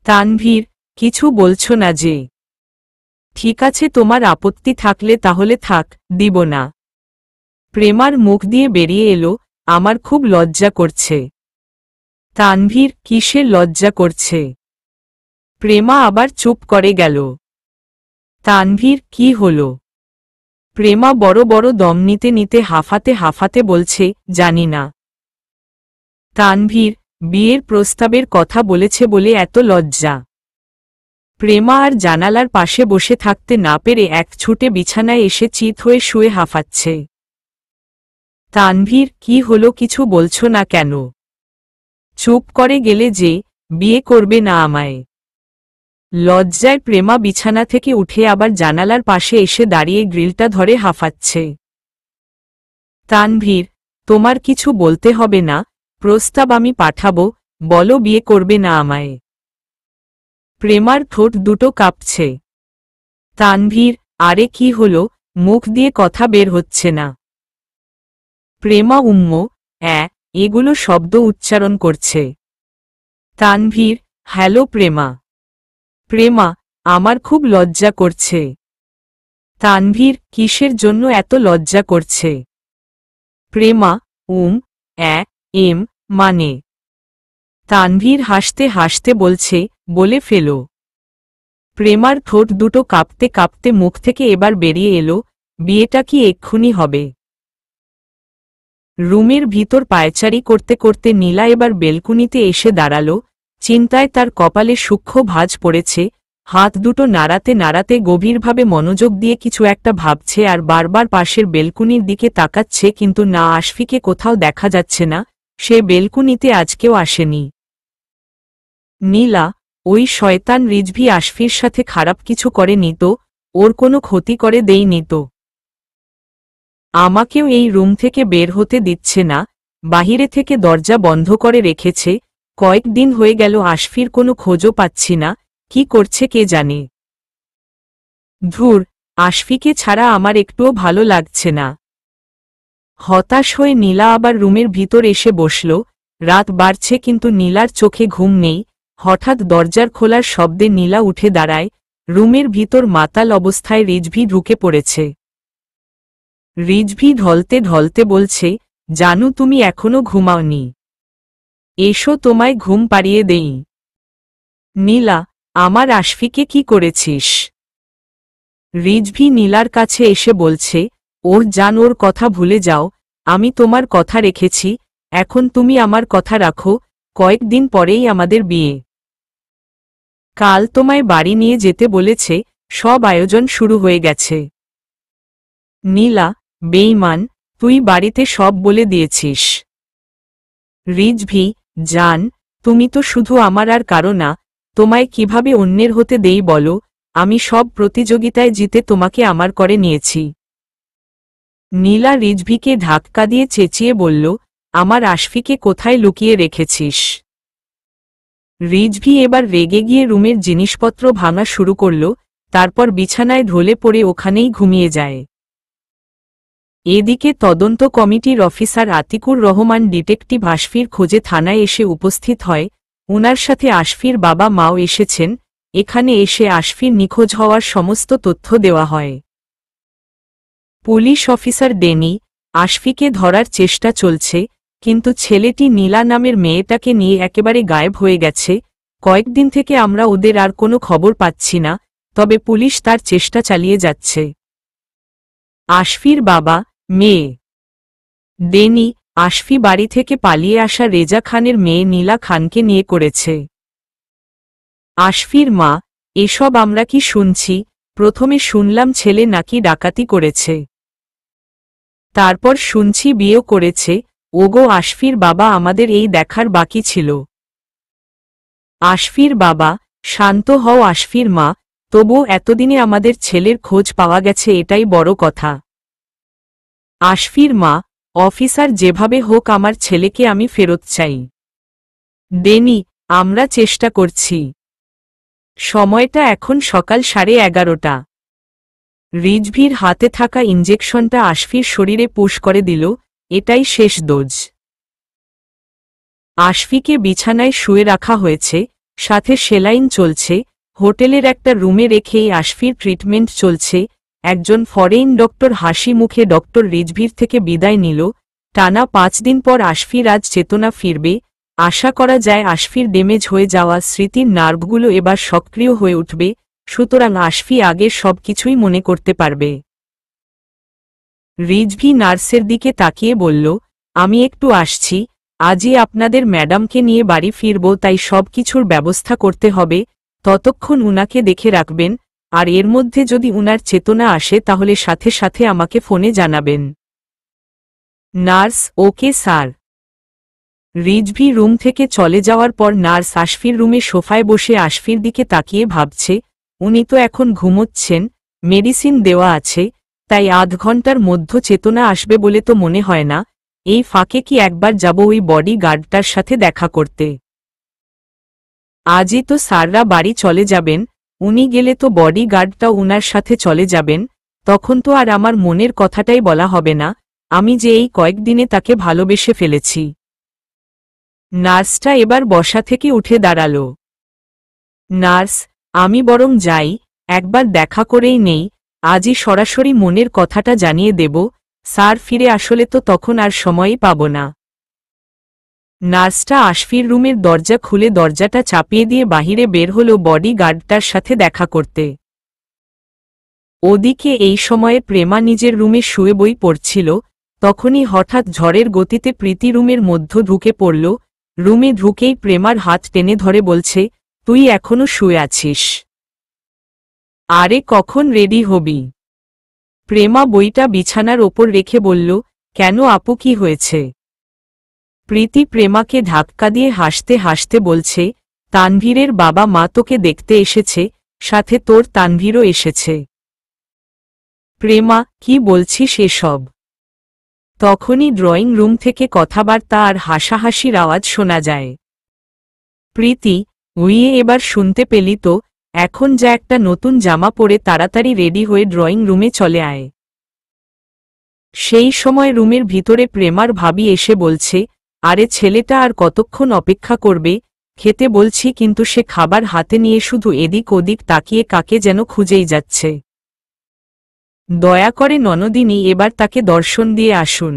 তানভীর, কিছু বলছো না যে? ঠিক আছে, তোমার আপত্তি থাকলে তাহলে থাক, দিব না। প্রেমার মুখ দিয়ে বেরিয়ে এলো, আমার খুব লজ্জা করছে। তানভীর, কিসের লজ্জা করছে? প্রেমা আবার চুপ করে গেল। তানভীর, কি হলো? প্রেমা বড় বড় দম নিতে নিতে হাঁফাতে হাঁফাতে বলছে, জানি না। তানভীর, বিয়ের প্রস্তাবের কথা বলেছে বলে এত লজ্জা? প্রেমা আর জানালার পাশে বসে থাকতে না পেরে এক ছুটে বিছানায় এসে চিত হয়ে শুয়ে হাঁফাচ্ছে। তানভীর, কি হলো, কিছু বলছো না কেন? চুপ করে গেলে যে, বিয়ে করবে না আমায়? লজ্জায় প্রেমা বিছানা থেকে উঠে আবার জানালার পাশে এসে দাঁড়িয়ে গ্রিলটা ধরে হাঁফাচ্ছে। তানভীর, তোমার কিছু বলতে হবে না, প্রস্তাব আমি পাঠাবো, বলো বিয়ে করবে না আমায়। প্রেমার ঠোঁট দুটো কাঁপছে। তানভীর, আরে কি হলো, মুখ দিয়ে কথা বের হচ্ছে না। প্রেমা এগুলো শব্দ উচ্চারণ করছে। তানভীর, হ্যালো প্রেমা। প্রেমা, আমার খুব লজ্জা করছে। তানভীর, কিসের জন্য এত লজ্জা করছে? প্রেমা, এম মানে। তানভীর হাসতে হাসতে বলছে, বলে ফেলো। প্রেমার ঠোঁট দুটো কাঁপতে কাঁপতে মুখ থেকে এবার বেরিয়ে এলো, বিয়েটা কি এক্ষুনি হবে? রুমের ভিতর পায়চারি করতে করতে নীলা এবার বেলকুনিতে এসে দাঁড়ালো। চিন্তায় তার কপালে সূক্ষ্ম ভাঁজ পড়েছে। হাত দুটো নাড়াতে নাড়াতে গভীরভাবে মনোযোগ দিয়ে কিছু একটা ভাবছে আর বারবার পাশের বেলকুনির দিকে তাকাচ্ছে, কিন্তু না, আশফিকে কোথাও দেখা যাচ্ছে না। সে বেলকুনিতে আজকেও আসেনি। নীলা, ওই শয়তান রিজভী আশফির সাথে খারাপ কিছু করেনি তো? ওর কোনো ক্ষতি করে দেয়নি তো? আমাকেও এই রুম থেকে বের হতে দিচ্ছে না, বাহিরে থেকে দরজা বন্ধ করে রেখেছে। কয়েকদিন হয়ে গেল আশফির কোনো খোঁজও পাচ্ছি না, কি করছে কে জানে। ধুর, আশফিকে ছাড়া আমার একটুও ভালো লাগছে না। হতাশ হয়ে নীলা আবার রুমের ভিতর এসে বসল। রাত বাড়ছে কিন্তু নীলার চোখে ঘুম নেই। হঠাৎ দরজার খোলার শব্দে নীলা উঠে দাঁড়ায়। রুমের ভিতর মাতাল অবস্থায় রিজভী ঢুকে পড়েছে। রিজভী ঢলতে ঢলতে বলছে, জানু তুমি এখনো ঘুমাওনি, এসো তোমায় ঘুম পাড়িয়ে দেই। নীলা, আমার আশফিকে কি করেছিস? রিজভী নীলার কাছে এসে বলছে, ওর জান, ওর কথা ভুলে যাও, আমি তোমার কথা রেখেছি, এখন তুমি আমার কথা রাখো, কয়েকদিন পরেই আমাদের বিয়ে। কাল তোমায় বাড়ি নিয়ে যেতে বলেছে, সব আয়োজন শুরু হয়ে গেছে। নীলা, বেঈমান, তুই বাড়িতে সব বলে দিয়েছিস। রিজভী, জান, তুমি তো শুধু আমার আর কারো না, তোমায় কিভাবে অন্যের হতে দেই বলো? আমি সব প্রতিযোগিতায় জিতে তোমাকে আমার করে নিয়েছি। নীলা রিজভীকে ধাক্কা দিয়ে চেঁচিয়ে বলল, আমার আশফিকে কোথায় লুকিয়ে রেখেছিস? রিজভী এবার রেগে গিয়ে রুমের জিনিসপত্র ভাঙা শুরু করল, তারপর বিছানায় ঢলে পড়ে ওখানেই ঘুমিয়ে যায়। এদিকে তদন্ত কমিটির অফিসার আতিকুর রহমান ডিটেকটিভ আশফির খোঁজে থানায় এসে উপস্থিত হয়। উনার সাথে আশফির বাবা মাও এসেছেন। এখানে এসে আশফির নিখোঁজ হওয়ার সমস্ত তথ্য দেওয়া হয়। পুলিশ অফিসার ডেনি, আশফিকে ধরার চেষ্টা চলছে, কিন্তু ছেলেটি নীলা নামের মেয়েটাকে নিয়ে একেবারে গায়েব হয়ে গেছে। কয়েকদিন থেকে আমরা ওদের আর কোনো খবর পাচ্ছি না, তবে পুলিশ তার চেষ্টা চালিয়ে যাচ্ছে। আশফির বাবা, মেয়ে। ডেনি, আশফি বাড়ি থেকে পালিয়ে আসা রেজা খানের মেয়ে নীলা খানকে নিয়ে করেছে। আশফির মা, এসব আমরা কি শুনছি? প্রথমে শুনলাম ছেলে নাকি ডাকাতি করেছে, তারপর শুনছি বিয়েও করেছে। ওগো আশফির বাবা, আমাদের এই দেখার বাকি ছিল। আশফির বাবা, শান্ত হও আশফির মা, তবুও এতদিনে আমাদের ছেলের খোঁজ পাওয়া গেছে, এটাই বড় কথা। আশফির মা, অফিসার, যেভাবে হোক আমার ছেলেকে আমি ফেরত চাই। ডেনি, আমরা চেষ্টা করছি। সময়টা এখন সকাল 11:30। রিজভীর হাতে থাকা ইঞ্জেকশনটা আশফির শরীরে পুশ করে দিল, এটাই শেষ ডোজ। আশফিকে বিছানায় শুয়ে রাখা হয়েছে, সাথে সেলাইন চলছে। হোটেলের একটা রুমে রেখেই আশফির ট্রিটমেন্ট চলছে। একজন ফরেইন ডক্টর হাসি মুখে ডক্টর রিজভীর থেকে বিদায় নিল। টানা 5 দিন পর আশফির আজ চেতনা ফিরবে। আশা করা যায় আশফির ড্যামেজ হয়ে যাওয়া স্মৃতির নার্ভগুলো এবার সক্রিয় হয়ে উঠবে, সুতরাং আশফি আগের সব কিছুই মনে করতে পারবে। রিজভী নার্সের দিকে তাকিয়ে বলল, আমি একটু আসছি, আজই আপনাদের ম্যাডামকে নিয়ে বাড়ি ফিরব, তাই সব কিছুর ব্যবস্থা করতে হবে। ততক্ষণ উনাকে দেখে রাখবেন, আর এর মধ্যে যদি উনার চেতনা আসে তাহলে সাথে সাথে আমাকে ফোনে জানাবেন। Nurse, okay sir. Rizvi room থেকে চলে যাওয়ার পর নার্স আশফির রুমে সোফায় বসে আশফির দিকে তাকিয়ে ভাবছে, উনি তো এখন ঘুমোচ্ছেন, মেডিসিন দেওয়া আছে, তাই আধ ঘন্টার মধ্যে চেতনা আসবে বলে তো মনে হয় না। এই ফাঁকে কি একবার যাব ওই বডি গার্ডটার সাথে দেখা করতে। আজই তো স্যাররা বাড়ি চলে যাবেন, উনি গেলে তো বডি গার্ডটাও উনার সাথে চলে যাবেন, তখন তো আর আমার মনের কথাটাই বলা হবে না, আমি যে এই কয়েকদিনে তাকে ভালোবেসে ফেলেছি। নার্সটা এবার বসা থেকে উঠে দাঁড়াল। নার্স, আমি বরং যাই, একবার দেখা করেই নেই, আজই সরাসরি মনের কথাটা জানিয়ে দেব, স্যার ফিরে আসলে তো তখন আর সময়ই পাব না। নার্সটা আশফির রুমের দরজা খুলে দরজাটা চাপিয়ে দিয়ে বাহিরে বের হল বডি গার্ডটার সাথে দেখা করতে। ওদিকে এই সময়ে প্রেমা নিজের রুমে শুয়ে বই পড়ছিল, তখনই হঠাৎ ঝড়ের গতিতে প্রীতি রুমের মধ্য ঢুকে পড়ল। রুমে ঢুকেই প্রেমার হাত টেনে ধরে বলছে, তুই এখনো শুয়ে আছিস? আরে কখন রেডি হবি? প্রেমা বইটা বিছানার ওপর রেখে বলল, কেন আপু, কি হয়েছে? প্রীতি প্রেমাকে ধাক্কা দিয়ে হাসতে হাসতে বলছে, তানভীরের বাবা মা তোকে দেখতে এসেছে, সাথে তোর তানভীরও এসেছে। প্রেমা, কি বলছিস এসব? তখনই ড্রয়িং রুম থেকে কথাবার্তা আর হাসাহাসির আওয়াজ শোনা যায়। প্রীতি, উইয়ে এবার শুনতে পেলি তো, এখন যা একটা নতুন জামা পরে তাড়াতাড়ি রেডি হয়ে ড্রয়িং রুমে চলে আয়। সেই সময় রুমের ভিতরে প্রেমার ভাবি এসে বলছে, আরে ছেলেটা আর কতক্ষণ অপেক্ষা করবে, খেতে বলছি কিন্তু সে খাবার হাতে নিয়ে শুধু এদিক ওদিক তাকিয়ে কাকে যেন খুঁজেই যাচ্ছে। দয়া করে ননদিনী এবার তাকে দর্শন দিয়ে আসুন,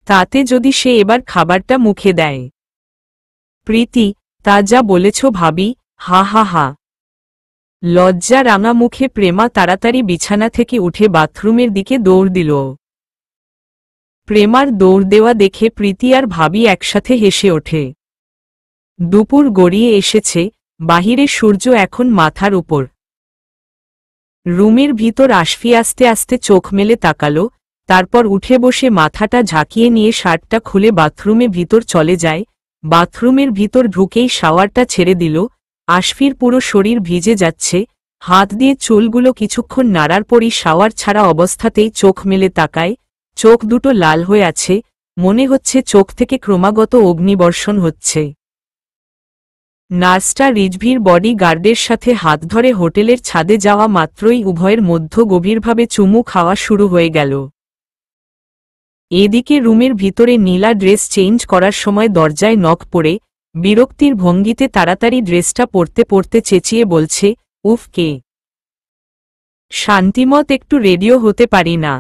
তাতে যদি সে এবার খাবারটা মুখে দেয়। প্রীতি, তা যা বলেছ ভাবি, হা হা হা। লজ্জা রাঙা মুখে প্রেমা তাড়াতাড়ি বিছানা থেকে উঠে বাথরুমের দিকে দৌড় দিল। প্রেমার দৌড় দেওয়া দেখে প্রীতি আর ভাবি একসাথে হেসে ওঠে। দুপুর গড়িয়ে এসেছে, বাহিরে সূর্য এখন মাথার উপর। রুমের ভিতর আশফি আস্তে আস্তে চোখ মেলে তাকালো, তারপর উঠে বসে মাথাটা ঝাঁকিয়ে নিয়ে শার্টটা খুলে বাথরুমে ভিতর চলে যায়। বাথরুমের ভিতর ঢুকেই শাওয়ারটা ছেড়ে দিল। আশফির পুরো শরীর ভিজে যাচ্ছে, হাত দিয়ে চুলগুলো কিছুক্ষণ নাড়ার পরই শাওয়ার ছাড়া অবস্থাতেই চোখ মেলে তাকায়। চোখ দুটো লাল হয়ে আছে, মনে হচ্ছে চোখ থেকে ক্রমাগত অগ্নিবর্ষণ হচ্ছে। নার্সটা রিজভির বডি গার্ডের সাথে হাত ধরে হোটেলের ছাদে যাওয়া মাত্রই উভয়ের মধ্য গভীরভাবে চুমু খাওয়া শুরু হয়ে গেল। এদিকে রুমের ভিতরে নীলা ড্রেস চেঞ্জ করার সময় দরজায় নক পড়ে, বিরক্তির ভঙ্গিতে তাড়াতাড়ি ড্রেসটা পরতে পরতে চেঁচিয়ে বলছে, উফ, কে? শান্তিমত একটু রেডিও হতে পারি না?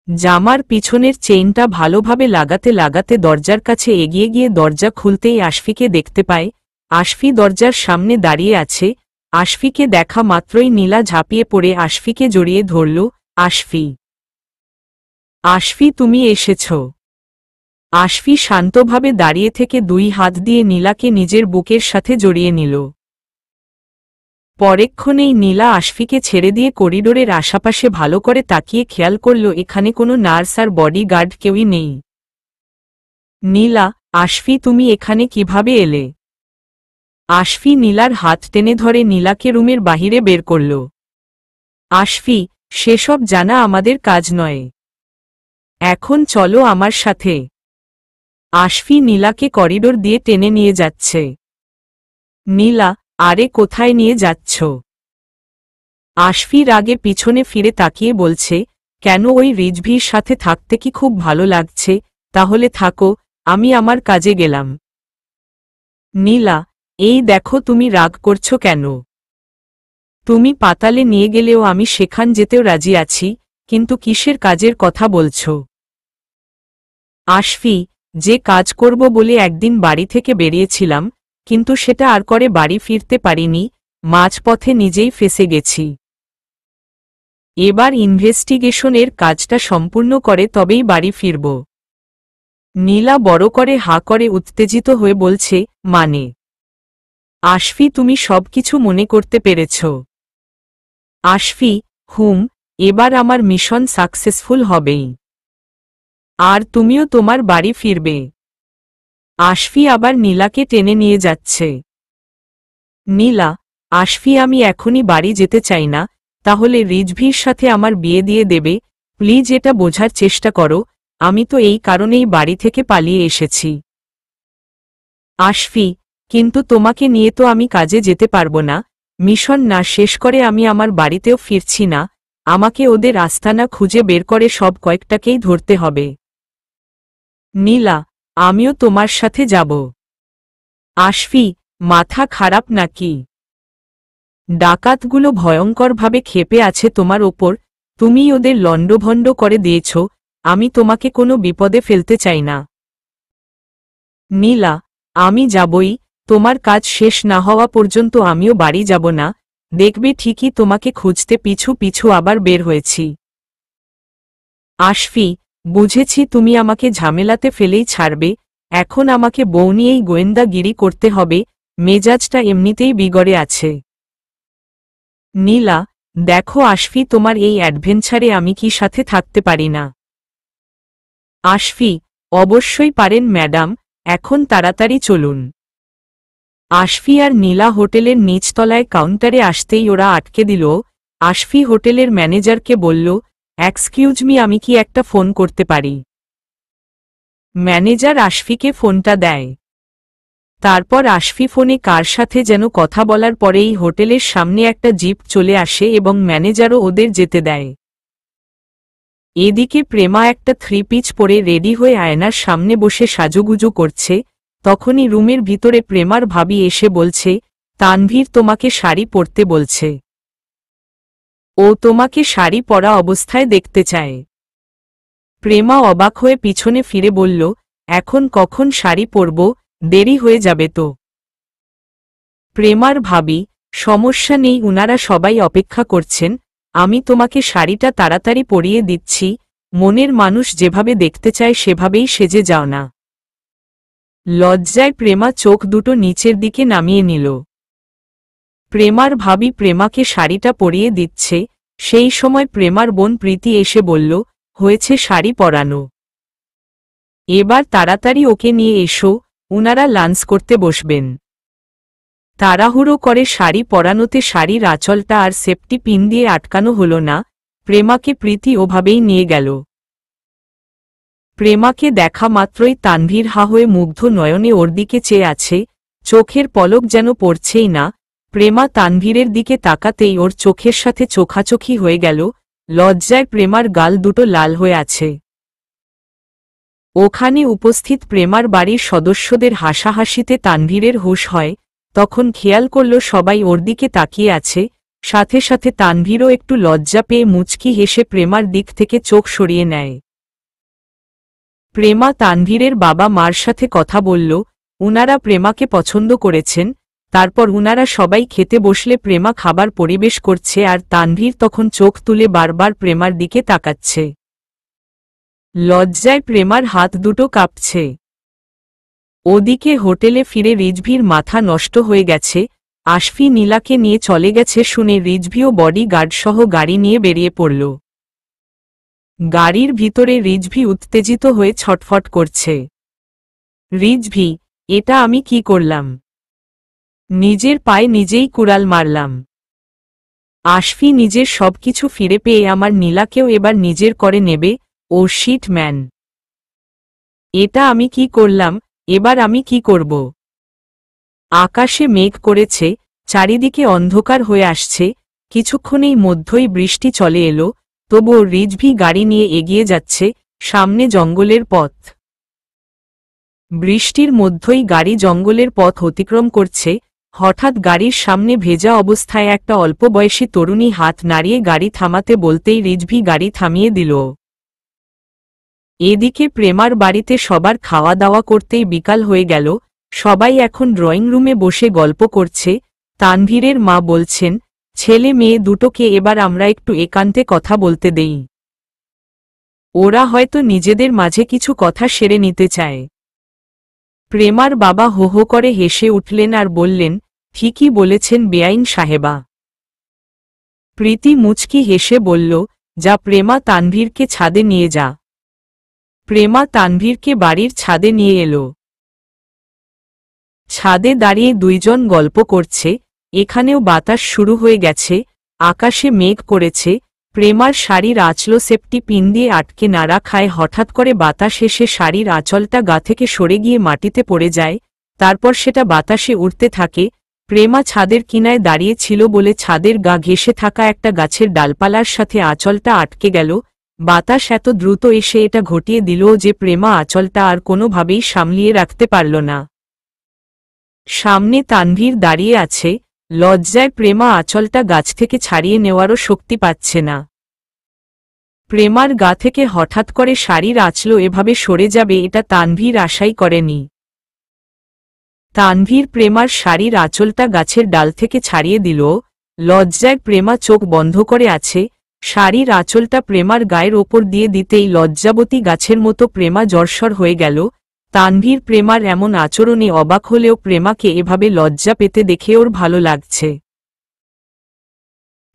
জামার পিছনের চেইনটা ভালোভাবে লাগাতে লাগাতে দরজার কাছে এগিয়ে গিয়ে দরজা খুলতেই আশফিকে দেখতে পায়। আশফি দরজার সামনে দাঁড়িয়ে আছে। আশফিকে দেখা মাত্রই নীলা ঝাঁপিয়ে পড়ে আশফিকে জড়িয়ে ধরল। আশফি, আশফি, তুমি এসেছ? আশফি শান্তভাবে দাঁড়িয়ে থেকে দুই হাত দিয়ে নীলাকে নিজের বুকের সাথে জড়িয়ে নিল। পরেক্ষণেই নীলা আশফিকে ছেড়ে দিয়ে করিডোরের আশাপাশে ভালো করে তাকিয়ে খেয়াল করল এখানে কোনো নার্স আর বডি গার্ড কেউই নেই। নীলা, আশফি, তুমি এখানে কিভাবে এলে? আশফি নীলার হাত টেনে ধরে নীলাকে রুমের বাহিরে বের করল। আশফি, সেসব জানা আমাদের কাজ নয়, এখন চলো আমার সাথে। আশফি নীলাকে করিডোর দিয়ে টেনে নিয়ে যাচ্ছে। নীলা, আরে কোথায় নিয়ে যাচ্ছ? আশফির আগে পিছনে ফিরে তাকিয়ে বলছে, কেন, ওই রিজভির সাথে থাকতে কি খুব ভালো লাগছে? তাহলে থাকো, আমি আমার কাজে গেলাম। নীলা, এই দেখো, তুমি রাগ করছো কেন? তুমি পাতালে নিয়ে গেলেও আমি সেখান যেতেও রাজি আছি, কিন্তু কিসের কাজের কথা বলছো? আশফি, যে কাজ করব বলে একদিন বাড়ি থেকে বেরিয়েছিলাম, কিন্তু সেটা আর করে বাড়ি ফিরতে পারিনি, মাঝপথে নিজেই ফেঁসে গেছি। এবার ইনভেস্টিগেশনের কাজটা সম্পূর্ণ করে তবেই বাড়ি ফিরব। নীলা বড় করে হা করে উত্তেজিত হয়ে বলছে, মানে? আশফি, তুমি সবকিছু মনে করতে পেরেছ? আশফি, এবার আমার মিশন সাকসেসফুল হবেই, আর তুমিও তোমার বাড়ি ফিরবে। আশফি আবার নীলাকে টেনে নিয়ে যাচ্ছে। নীলা, আশফি আমি এখনই বাড়ি যেতে চাই না, তাহলে রিজভির সাথে আমার বিয়ে দিয়ে দেবে, প্লিজ এটা বোঝার চেষ্টা করো, আমি তো এই কারণেই বাড়ি থেকে পালিয়ে এসেছি। আশফি, কিন্তু তোমাকে নিয়ে তো আমি কাজে যেতে পারবো না, মিশন না শেষ করে আমি আমার বাড়িতেও ফিরছি না, আমাকে ওদের আস্তানা খুঁজে বের করে সব কয়েকটাকেই ধরতে হবে। নীলা, আমিও তোমার সাথে যাব। আশফি, মাথা খারাপ নাকি? ডাকাতগুলো ভয়ঙ্করভাবে ক্ষেপে আছে তোমার ওপর, তুমি ওদের লণ্ডভণ্ড করে দিয়েছ, আমি তোমাকে কোনো বিপদে ফেলতে চাই না। নীলা, আমি যাবই, তোমার কাজ শেষ না হওয়া পর্যন্ত আমিও বাড়ি যাব না, দেখবে ঠিকই তোমাকে খুঁজতে পিছু পিছু আবার বের হয়েছি। আশফি, বুঝেছি তুমি আমাকে ঝামেলাতে ফেলেই ছাড়বে, এখন আমাকে বউ নিয়েই গোয়েন্দাগিরি করতে হবে, মেজাজটা এমনিতেই বিগড়ে আছে। নীলা, দেখো আশফি তোমার এই অ্যাডভেঞ্চারে আমি কি সাথে থাকতে পারি না। আশফি, অবশ্যই পারেন ম্যাডাম, এখন তাড়াতাড়ি চলুন। আশফি আর নীলা হোটেলের নিচতলায় কাউন্টারে আসতেই ওরা আটকে দিল। আশফি হোটেলের ম্যানেজারকে বলল, এক্সকিউজ মি, আমি কি একটা ফোন করতে পারি? ম্যানেজার আশফিকে ফোনটা দেয়। তারপর আশফি ফোনে কার সাথে যেন কথা বলার পরেই হোটেলের সামনে একটা জিপ চলে আসে এবং ম্যানেজারও ওদের যেতে দেয়। এদিকে প্রেমা একটা থ্রি পিচ পরে রেডি হয়ে আয়নার সামনে বসে সাজুগুজু করছে, তখনই রুমের ভিতরে প্রেমার ভাবি এসে বলছে, তানভীর তোমাকে শাড়ি পরতে বলছে। ও তোমাকে শাড়ি পরা অবস্থায় দেখতে চায়। প্রেমা অবাক হয়ে পিছনে ফিরে বলল, এখন কখন শাড়ি পরব, দেরি হয়ে যাবে তো। প্রেমার ভাবি, সমস্যা নেই, উনারা সবাই অপেক্ষা করছেন, আমি তোমাকে শাড়িটা তাড়াতাড়ি পরিয়ে দিচ্ছি, মনের মানুষ যেভাবে দেখতে চায় সেভাবেই সেজে যাও না। লজ্জায় প্রেমা চোখ দুটো নিচের দিকে নামিয়ে নিল। প্রেমার ভাবি প্রেমাকে শাড়িটা পরিয়ে দিচ্ছে, সেই সময় প্রেমার বোন প্রীতি এসে বলল, হয়েছে শাড়ি পরানো, এবার তাড়াতাড়ি ওকে নিয়ে এসো, উনারা লাঞ্চ করতে বসবেন। তাড়াহুড়ো করে শাড়ি পরানোতে শাড়ির আঁচলটা আর সেফটি পিন দিয়ে আটকানো হল না, প্রেমাকে প্রীতি ওভাবেই নিয়ে গেল। প্রেমাকে দেখা মাত্রই তানভীর হা হয়ে মুগ্ধ নয়নে ওর দিকে চেয়ে আছে, চোখের পলক যেন পড়ছেই না। প্রেমা তানভীরের দিকে তাকাতেই ওর চোখের সাথে চোখাচোখি হয়ে গেল, লজ্জায় প্রেমার গাল দুটো লাল হয়ে আছে। ওখানে উপস্থিত প্রেমার বাড়ির সদস্যদের হাসাহাসিতে তানভীরের হুঁশ হয়, তখন খেয়াল করল সবাই ওর দিকে তাকিয়ে আছে, সাথে সাথে তানভীরও একটু লজ্জা পেয়ে মুচকি হেসে প্রেমার দিক থেকে চোখ সরিয়ে নেয়। প্রেমা তানভীরের বাবা মার সাথে কথা বলল, উনারা প্রেমাকে পছন্দ করেছেন, তারপর উনারা সবাই খেতে বসলে প্রেমা খাবার পরিবেশ করছে আর তানভীর তখন চোখ তুলে বারবার প্রেমার দিকে তাকাচ্ছে। লজ্জায় প্রেমার হাত দুটো কাঁপছে। ওদিকে হোটেলে ফিরে রিজভির মাথা নষ্ট হয়ে গেছে, আশফি নীলাকে নিয়ে চলে গেছে শুনে রিজভিও বডি গার্ডসহ গাড়ি নিয়ে বেরিয়ে পড়ল। গাড়ির ভিতরে রিজভি উত্তেজিত হয়ে ছটফট করছে। রিজভি, এটা আমি কি করলাম? নিজের পায়ে নিজেই কুড়াল মারলাম। আশফি নিজের সবকিছু ফিরে পেয়ে আমার নীলাকেও এবার নিজের করে নেবে, ও শিট ম্যান। এটা আমি কি করলাম, এবার আমি কি করব? আকাশে মেঘ করেছে, চারিদিকে অন্ধকার হয়ে আসছে, কিছুক্ষণেই মধ্যই বৃষ্টি চলে এলো, তবুও রিজভি গাড়ি নিয়ে এগিয়ে যাচ্ছে, সামনে জঙ্গলের পথ। বৃষ্টির মধ্যই গাড়ি জঙ্গলের পথ অতিক্রম করছে, হঠাৎ গাড়ির সামনে ভেজা অবস্থায় একটা অল্প বয়সী তরুণী হাত নাড়িয়ে গাড়ি থামাতে বলতেই রিজভি গাড়ি থামিয়ে দিল। এদিকে প্রেমার বাড়িতে সবার খাওয়া দাওয়া করতেই বিকাল হয়ে গেল, সবাই এখন ড্রয়িং রুমে বসে গল্প করছে। তানভীরের মা বলছেন, ছেলে মেয়ে দুটোকে এবার আমরা একটু একান্তে কথা বলতে দেই, ওরা হয়তো নিজেদের মাঝে কিছু কথা সেরে নিতে চায়। প্রেমার বাবা হো হো করে হেসে উঠলেন আর বললেন, ঠিকই বলেছেন বেআইন সাহেবা। প্রীতি মুচকি হেসে বলল, যা প্রেমা তানভীরকে ছাদে নিয়ে যা। প্রেমা তানভীরকে বাড়ির ছাদে নিয়ে এলো। ছাদে দাঁড়িয়ে দুইজন গল্প করছে। এখানেও বাতাস শুরু হয়ে গেছে, আকাশে মেঘ করেছে। প্রেমার শাড়ির আঁচলো সেফটি পিন দিয়ে আটকে নাড়া খায়। হঠাৎ করে বাতাস এসে শাড়ির আঁচলটা গা থেকে সরে গিয়ে মাটিতে পড়ে যায়, তারপর সেটা বাতাসে উড়তে থাকে। প্রেমা ছাদের কিনায় দাঁড়িয়ে ছিল বলে ছাদের গা ঘেঁষে থাকা একটা গাছের ডালপালার সাথে আঁচলটা আটকে গেল। বাতাস এত দ্রুত এসে এটা ঘটিয়ে দিল যে প্রেমা আঁচলটা আর কোনোভাবেই সামলিয়ে রাখতে পারল না। সামনে তানভীর দাঁড়িয়ে আছে, লজ্জায় প্রেমা আঁচলটা গাছ থেকে ছাড়িয়ে নেওয়ারও শক্তি পাচ্ছে না। প্রেমার গা থেকে হঠাৎ করে শাড়ির আঁচলো এভাবে সরে যাবে এটা তানভীর আশাই করেনি। তানভীর প্রেমার শাড়ির আঁচলটা গাছের ডাল থেকে ছাড়িয়ে দিল। লজ্জায় প্রেমা চোখ বন্ধ করে আছে। শাড়ির আঁচলটা প্রেমার গায়ের ওপর দিয়ে দিতেই লজ্জাবতী গাছের মতো প্রেমা জর্জর হয়ে গেল। তানভীর প্রেমার এমন আচরণে অবাক হলেও প্রেমাকে এভাবে লজ্জা পেতে দেখে ওর ভালো লাগছে।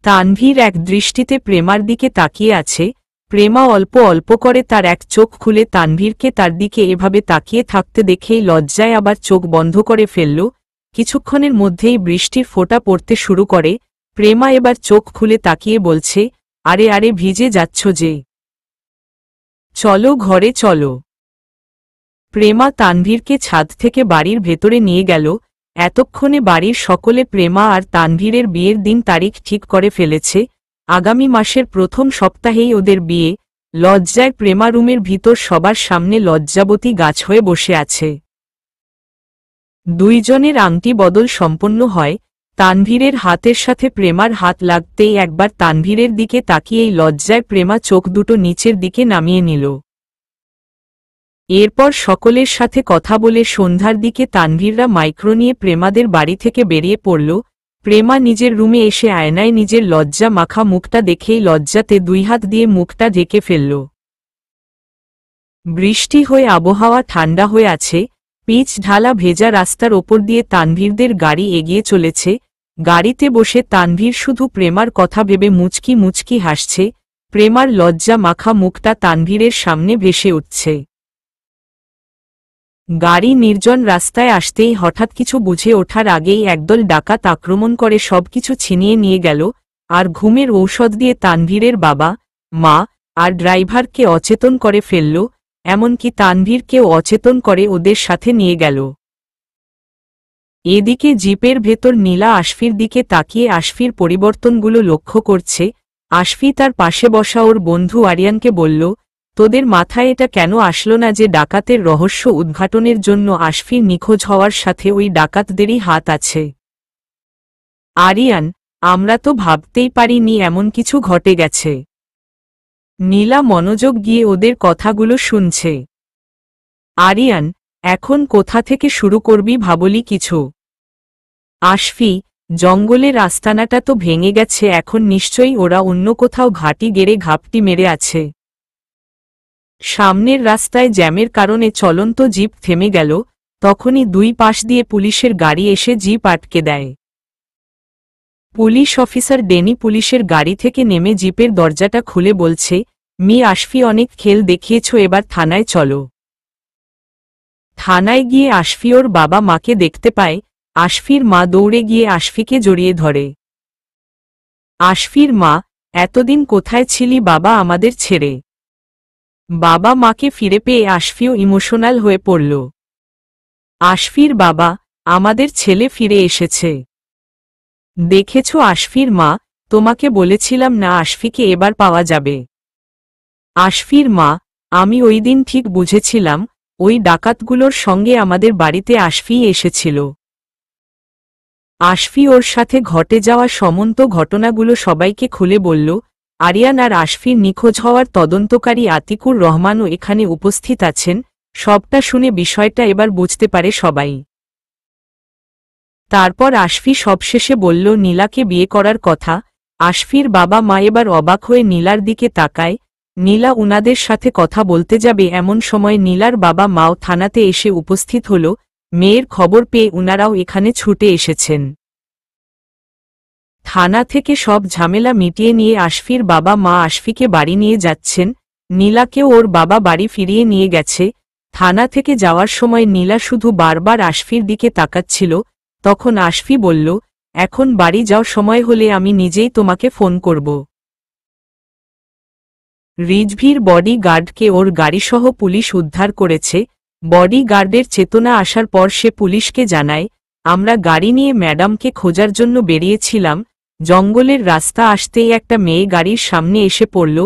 তানভীর এক দৃষ্টিতে প্রেমার দিকে তাকিয়ে আছে। প্রেমা অল্প অল্প করে তার এক চোখ খুলে তানভীরকে তার দিকে এভাবে তাকিয়ে থাকতে দেখেই লজ্জায় আবার চোখ বন্ধ করে ফেলল। কিছুক্ষণের মধ্যেই বৃষ্টির ফোঁটা পড়তে শুরু করে। প্রেমা এবার চোখ খুলে তাকিয়ে বলছে, আরে আরে ভিজে যাচ্ছ যে, চলো ঘরে চলো। প্রেমা তানভীরকে ছাদ থেকে বাড়ির ভেতরে নিয়ে গেল। এতক্ষণে বাড়ির সকলে প্রেমা আর তানভীরের বিয়ের দিন তারিখ ঠিক করে ফেলেছে। আগামী মাসের প্রথম সপ্তাহেই ওদের বিয়ে। লজ্জায় প্রেমা রুমের ভিতর সবার সামনে লজ্জাবতী গাছ হয়ে বসে আছে। দুইজনের আংটি বদল সম্পন্ন হয়। তানভীরের হাতের সাথে প্রেমার হাত লাগতেই একবার তানভীরের দিকে তাকিয়েই লজ্জায় প্রেমা চোখ দুটো নিচের দিকে নামিয়ে নিল। এরপর সকলের সাথে কথা বলে সন্ধ্যার দিকে তানভীররা মাইক্রো নিয়ে প্রেমাদের বাড়ি থেকে বেরিয়ে পড়ল। প্রেমা নিজের রুমে এসে আয়নায় নিজের লজ্জা মাখা মুখটা দেখেই লজ্জাতে দুই হাত দিয়ে মুখটা ঢেকে ফেলল। বৃষ্টি হয়ে আবহাওয়া ঠান্ডা হয়ে আছে। পিচ ঢালা ভেজা রাস্তার ওপর দিয়ে তানভীরদের গাড়ি এগিয়ে চলেছে। গাড়িতে বসে তানভীর শুধু প্রেমার কথা ভেবে মুচকি মুচকি হাসছে। প্রেমার লজ্জা মাখা মুখটা তানভীরের সামনে ভেসে উঠছে। গাড়ি নির্জন রাস্তায় আসতেই হঠাৎ কিছু বুঝে ওঠার আগেই একদল ডাকাত আক্রমণ করে সবকিছু ছিনিয়ে নিয়ে গেল। আর ঘুমের ঔষধ দিয়ে তানভীরের বাবা, মা আর ড্রাইভারকে অচেতন করে ফেলল। এমনকি তানভীরকেও অচেতন করে ওদের সাথে নিয়ে গেল। এদিকে জিপের ভেতর নীলা আশফির দিকে তাকিয়ে আশফির পরিবর্তনগুলো লক্ষ্য করছে। আশফি তার পাশে বসা ওর বন্ধু আরিয়ানকে বলল, তোদের মাথায় এটা কেন আসলো না যে ডাকাতের রহস্য উদ্ঘাটনের জন্য আশফির নিখোঁজ হওয়ার সাথে ওই ডাকাতদেরই হাত আছে? আরিয়ান, আমরা তো ভাবতেই পারিনি এমন কিছু ঘটে গেছে। নীলা মনোযোগ দিয়ে ওদের কথাগুলো শুনছে। আরিয়ান, এখন কোথা থেকে শুরু করবি ভাবলি কিছু? আশফি, জঙ্গলের আস্তানাটা তো ভেঙে গেছে, এখন নিশ্চয়ই ওরা অন্য কোথাও ঘাঁটি গেড়ে ঘাপটি মেরে আছে। সামনের রাস্তায় জ্যামের কারণে চলন্ত জিপ থেমে গেল। তখনই দুই পাশ দিয়ে পুলিশের গাড়ি এসে জিপ আটকে দেয়। পুলিশ অফিসার ডেনি পুলিশের গাড়ি থেকে নেমে জিপের দরজাটা খুলে বলছে, মি আশফি, অনেক খেল দেখিয়েছ, এবার থানায় চলো। থানায় গিয়ে আশফি ওর বাবা মাকে দেখতে পায়। আশফির মা দৌড়ে গিয়ে আশফিকে জড়িয়ে ধরে। আশফির মা, এতদিন কোথায় ছিলি বাবা আমাদের ছেড়ে? বাবা মাকে ফিরে পেয়ে আশফিও ইমোশনাল হয়ে পড়ল। আশফির বাবা, আমাদের ছেলে ফিরে এসেছে। দেখেছ আশফির মা, তোমাকে বলেছিলাম না আশফিকে এবার পাওয়া যাবে। আশফির মা, আমি ওই দিন ঠিক বুঝেছিলাম, ওই ডাকাতগুলোর সঙ্গে আমাদের বাড়িতে আশফি এসেছিল। আশফি ওর সাথে ঘটে যাওয়া সমস্ত ঘটনাগুলো সবাইকে খুলে বলল। আরিয়ান আর আশফির নিখোঁজ হওয়ার তদন্তকারী আতিকুর রহমানও এখানে উপস্থিত আছেন। সবটা শুনে বিষয়টা এবার বুঝতে পারে সবাই। তারপর আশফি সবশেষে বলল নীলাকে বিয়ে করার কথা। আশফির বাবা মা এবার অবাক হয়ে নীলার দিকে তাকায়। নীলা উনাদের সাথে কথা বলতে যাবে এমন সময় নীলার বাবা মাও থানাতে এসে উপস্থিত হল। মেয়ের খবর পেয়ে উনারাও এখানে ছুটে এসেছেন। থানা থেকে সব ঝামেলা মিটিয়ে নিয়ে আশফির বাবা মা আশফিকে বাড়ি নিয়ে যাচ্ছেন। নীলাকেও ওর বাবা বাড়ি ফিরিয়ে নিয়ে গেছে। থানা থেকে যাওয়ার সময় নীলা শুধু বারবার আশফির দিকে তাকাচ্ছিল। তখন আশফি বলল, এখন বাড়ি যাও, সময় হলে আমি নিজেই তোমাকে ফোন করব। রিজভির বডি গার্ডকে ওর গাড়িসহ পুলিশ উদ্ধার করেছে। বডি গার্ডের চেতনা আসার পর সে পুলিশকে জানায়, আমরা গাড়ি নিয়ে ম্যাডামকে খোঁজার জন্য বেরিয়েছিলাম। জঙ্গলের রাস্তা আসতেই একটা মেয়ে গাড়ির সামনে এসে পড়ল।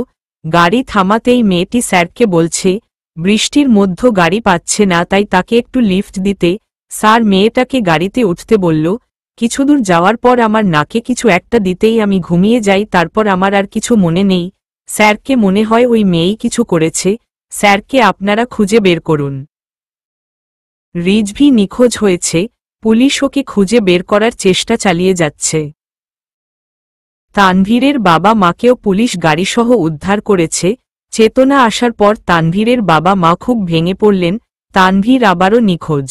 গাড়ি থামাতেই মেয়েটি স্যারকে বলছে, বৃষ্টির মধ্যে গাড়ি পাচ্ছে না, তাই তাকে একটু লিফট দিতে। স্যার মেয়েটাকে গাড়িতে উঠতে বলল। কিছুদূর যাওয়ার পর আমার নাকে কিছু একটা দিতেই আমি ঘুমিয়ে যাই, তারপর আমার আর কিছু মনে নেই। স্যারকে মনে হয় ওই মেয়েই কিছু করেছে। স্যারকে আপনারা খুঁজে বের করুন। রিজভি নিখোঁজ হয়েছে, পুলিশ ওকে খুঁজে বের করার চেষ্টা চালিয়ে যাচ্ছে। তানভীরের বাবা মাকেও পুলিশ গাড়িসহ উদ্ধার করেছে। চেতনা আসার পর তানভীরের বাবা মা খুব ভেঙে পড়লেন। তানভীর আবারও নিখোঁজ।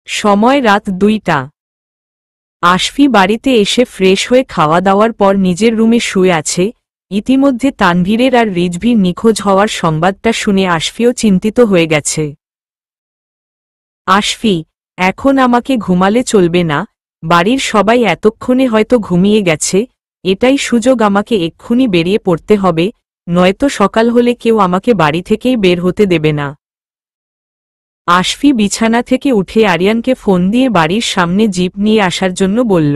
সময় রাত 2টা। আশফি বাড়িতে এসে ফ্রেশ হয়ে খাওয়া দাওয়ার পর নিজের রুমে শুয়ে আছে। ইতিমধ্যে তানভীরের আর রিজভির নিখোঁজ হওয়ার সংবাদটা শুনে আশফিও চিন্তিত হয়ে গেছে। আশফি, এখন আমাকে ঘুমালে চলবে না। বাড়ির সবাই এতক্ষণে হয়তো ঘুমিয়ে গেছে। এটাই সুযোগ, আমাকে এক্ষুনি বেরিয়ে পড়তে হবে, নয়তো সকাল হলে কেউ আমাকে বাড়ি থেকেই বের হতে দেবে না। আশফি বিছানা থেকে উঠে আরিয়ানকে ফোন দিয়ে বাড়ির সামনে জিপ নিয়ে আসার জন্য বলল।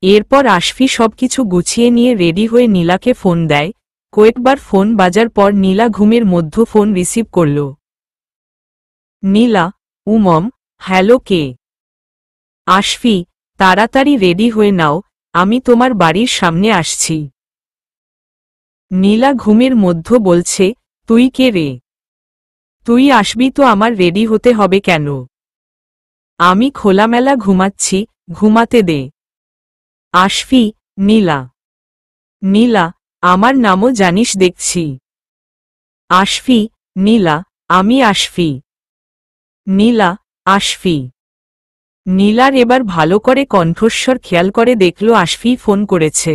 এরপর আশফি সবকিছু গুছিয়ে নিয়ে রেডি হয়ে নীলাকে ফোন দেয়। কয়েকবার ফোন বাজার পর নীলা ঘুমের মধ্যে ফোন রিসিভ করল। নীলা, উমম, হ্যালো, কে? আশফি, তাড়াতাড়ি রেডি হয়ে নাও, আমি তোমার বাড়ির সামনে আসছি। নীলা ঘুমের মধ্যে বলছে, তুই কে রে? তুই আসবি তো আমার রেডি হতে হবে কেন? আমি খোলামেলা ঘুমাচ্ছি, ঘুমাতে দে। আশফি, নীলা। নীলা, আমার নামও জানিস দেখছি। আশফি, নীলা, আমি আশফি। নীলা, আশফি। নীলার এবার ভালো করে কণ্ঠস্বর খেয়াল করে দেখল আশফি ফোন করেছে।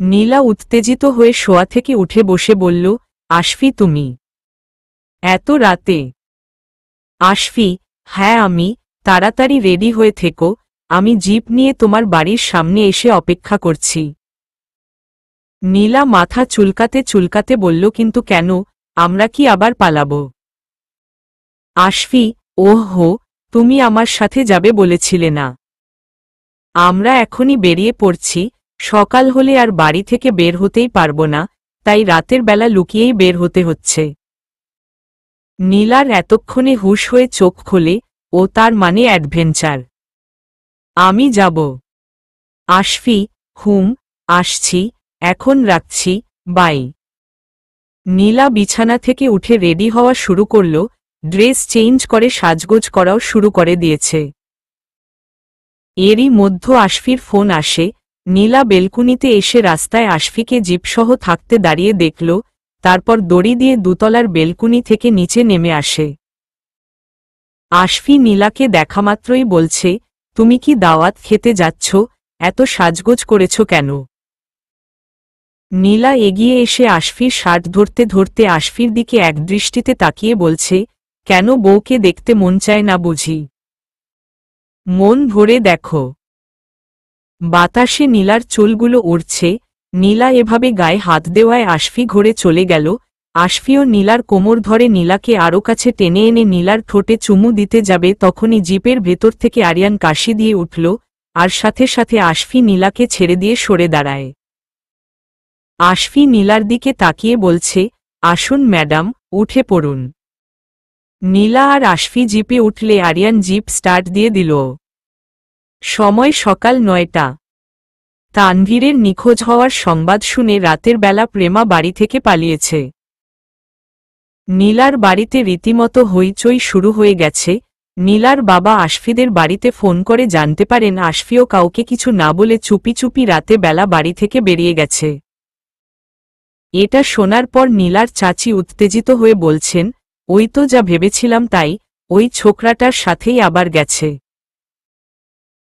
নীলা উত্তেজিত হয়ে শোয়া থেকে উঠে বসে বলল, আশফি তুমি? এত রাতে? আশফি, হ্যাঁ আমি, তাড়াতাড়ি রেডি হয়ে থেকো, আমি জিপ নিয়ে তোমার বাড়ির সামনে এসে অপেক্ষা করছি। নীলা মাথা চুলকাতে চুলকাতে বলল, কিন্তু কেন, আমরা কি আবার পালাবো? আশফি, ওহো, তুমি আমার সাথে যাবে বলেছিলে না? আমরা এখনই বেরিয়ে পড়ছি, সকাল হলে আর বাড়ি থেকে বের হতেই পারবো না, তাই রাতের বেলা লুকিয়েই বের হতে হচ্ছে। নীলার এতক্ষণে হুঁশ হয়ে চোখ খোলে, ও তার মানে অ্যাডভেঞ্চার। আমি যাব। আশফি, আসছি, এখন রাখছি, বাই। নীলা বিছানা থেকে উঠে রেডি হওয়া শুরু করল, ড্রেস চেঞ্জ করে সাজগোজ করাও শুরু করে দিয়েছে। এরই মধ্যে আশফির ফোন আসে। নীলা বেলকুনিতে এসে রাস্তায় আশফিকে জিপসহ থাকতে দাঁড়িয়ে দেখল, তারপর দড়ি দিয়ে দুতলার বেলকুনি থেকে নিচে নেমে আসে। আশফি নীলাকে দেখামাত্রই বলছে, তুমি কি দাওয়াত খেতে যাচ্ছ? এত সাজগোজ করেছ কেন? নীলা এগিয়ে এসে আশফির শার্ট ধরতে ধরতে আশফির দিকে একদৃষ্টিতে তাকিয়ে বলছে, কেন বউকে দেখতে মন চায় না বুঝি? মন ভরে দেখো। বাতাসে নীলার চুলগুলো উড়ছে। নীলা এভাবে গায়ে হাত দেওয়ায় আশফি ঘরে চলে গেল। আশফিও নীলার কোমর ধরে নীলাকে আরও কাছে টেনে এনে নীলার ঠোঁটে চুমু দিতে যাবে, তখনই জিপের ভেতর থেকে আরিয়ান কাশি দিয়ে উঠল, আর সাথে সাথে আশফি নীলাকে ছেড়ে দিয়ে সরে দাঁড়ায়। আশফি নীলার দিকে তাকিয়ে বলছে, আসুন ম্যাডাম, উঠে পড়ুন। নীলা আর আশফি জিপে উঠলে আরিয়ান জিপ স্টার্ট দিয়ে দিল। সময় সকাল 9টা। তানভীরের নিখোঁজ হওয়ার সংবাদ শুনে রাতের বেলা প্রেমা বাড়ি থেকে পালিয়েছে। নীলার বাড়িতে রীতিমতো হইচই শুরু হয়ে গেছে। নীলার বাবা আশফিদের বাড়িতে ফোন করে জানতে পারেন আশফিও কাউকে কিছু না বলে চুপি চুপি রাতে বেলা বাড়ি থেকে বেরিয়ে গেছে। এটা শোনার পর নীলার চাচি উত্তেজিত হয়ে বলছেন, ওই তো যা ভেবেছিলাম তাই, ওই ছোকরাটার সাথেই আবার গেছে।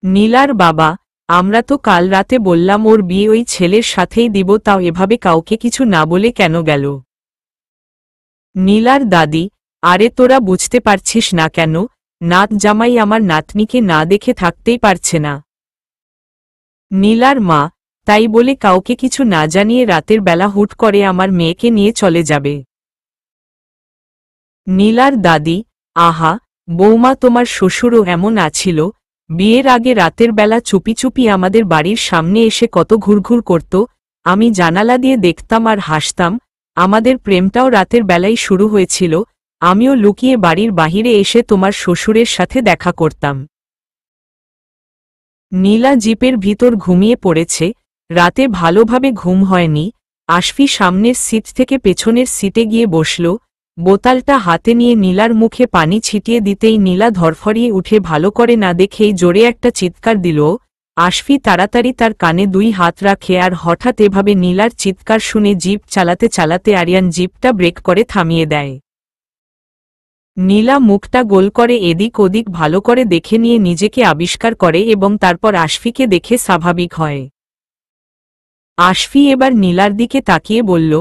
নীলার বাবা, আমরা তো কাল রাতে বললাম ওর বিয়ে ওই ছেলের সাথেই দিব, তাও এভাবে কাউকে কিছু না বলে কেন গেল? নীলার দাদি, আরে তোরা বুঝতে পারছিস না কেন? নাত জামাই আমার নাতনিকে না দেখে থাকতেই পারছে না। নীলার মা, তাই বলে কাউকে কিছু না জানিয়ে রাতের বেলা হুট করে আমার মেয়েকে নিয়ে চলে যাবে? নীলার দাদি, আহা বৌমা, তোমার শ্বশুরও এমন আছিল, বিয়ের আগে রাতের বেলা চুপি চুপি আমাদের বাড়ির সামনে এসে কত ঘুরঘুর করত, আমি জানালা দিয়ে দেখতাম আর হাসতাম। আমাদের প্রেমটাও রাতের বেলায় শুরু হয়েছিল, আমিও লুকিয়ে বাড়ির বাহিরে এসে তোমার শ্বশুরের সাথে দেখা করতাম। নীলা জিপের ভিতর ঘুমিয়ে পড়েছে, রাতে ভালোভাবে ঘুম হয়নি। আশফি সামনের সিট থেকে পেছনের সিটে গিয়ে বসল, বোতালটা হাতে নিয়ে নীলার মুখে পানি ছিটিয়ে দিতেই নীলা ধরফরিয়ে উঠে ভালো করে না দেখেই জোরে একটা চিৎকার দিল। আশফি তাড়াতাড়ি তার কানে 2 হাত রাখে আর হঠাৎ এভাবে নীলার চিৎকার শুনে জিপ চালাতে চালাতে আরিয়ান জিপটা ব্রেক করে থামিয়ে দেয়। নীলা মুখটা গোল করে এদিক ওদিক ভালো করে দেখে নিয়ে নিজেকে আবিষ্কার করে এবং তারপর আশফিকে দেখে স্বাভাবিক হয়। আশফি এবার নীলার দিকে তাকিয়ে বলল,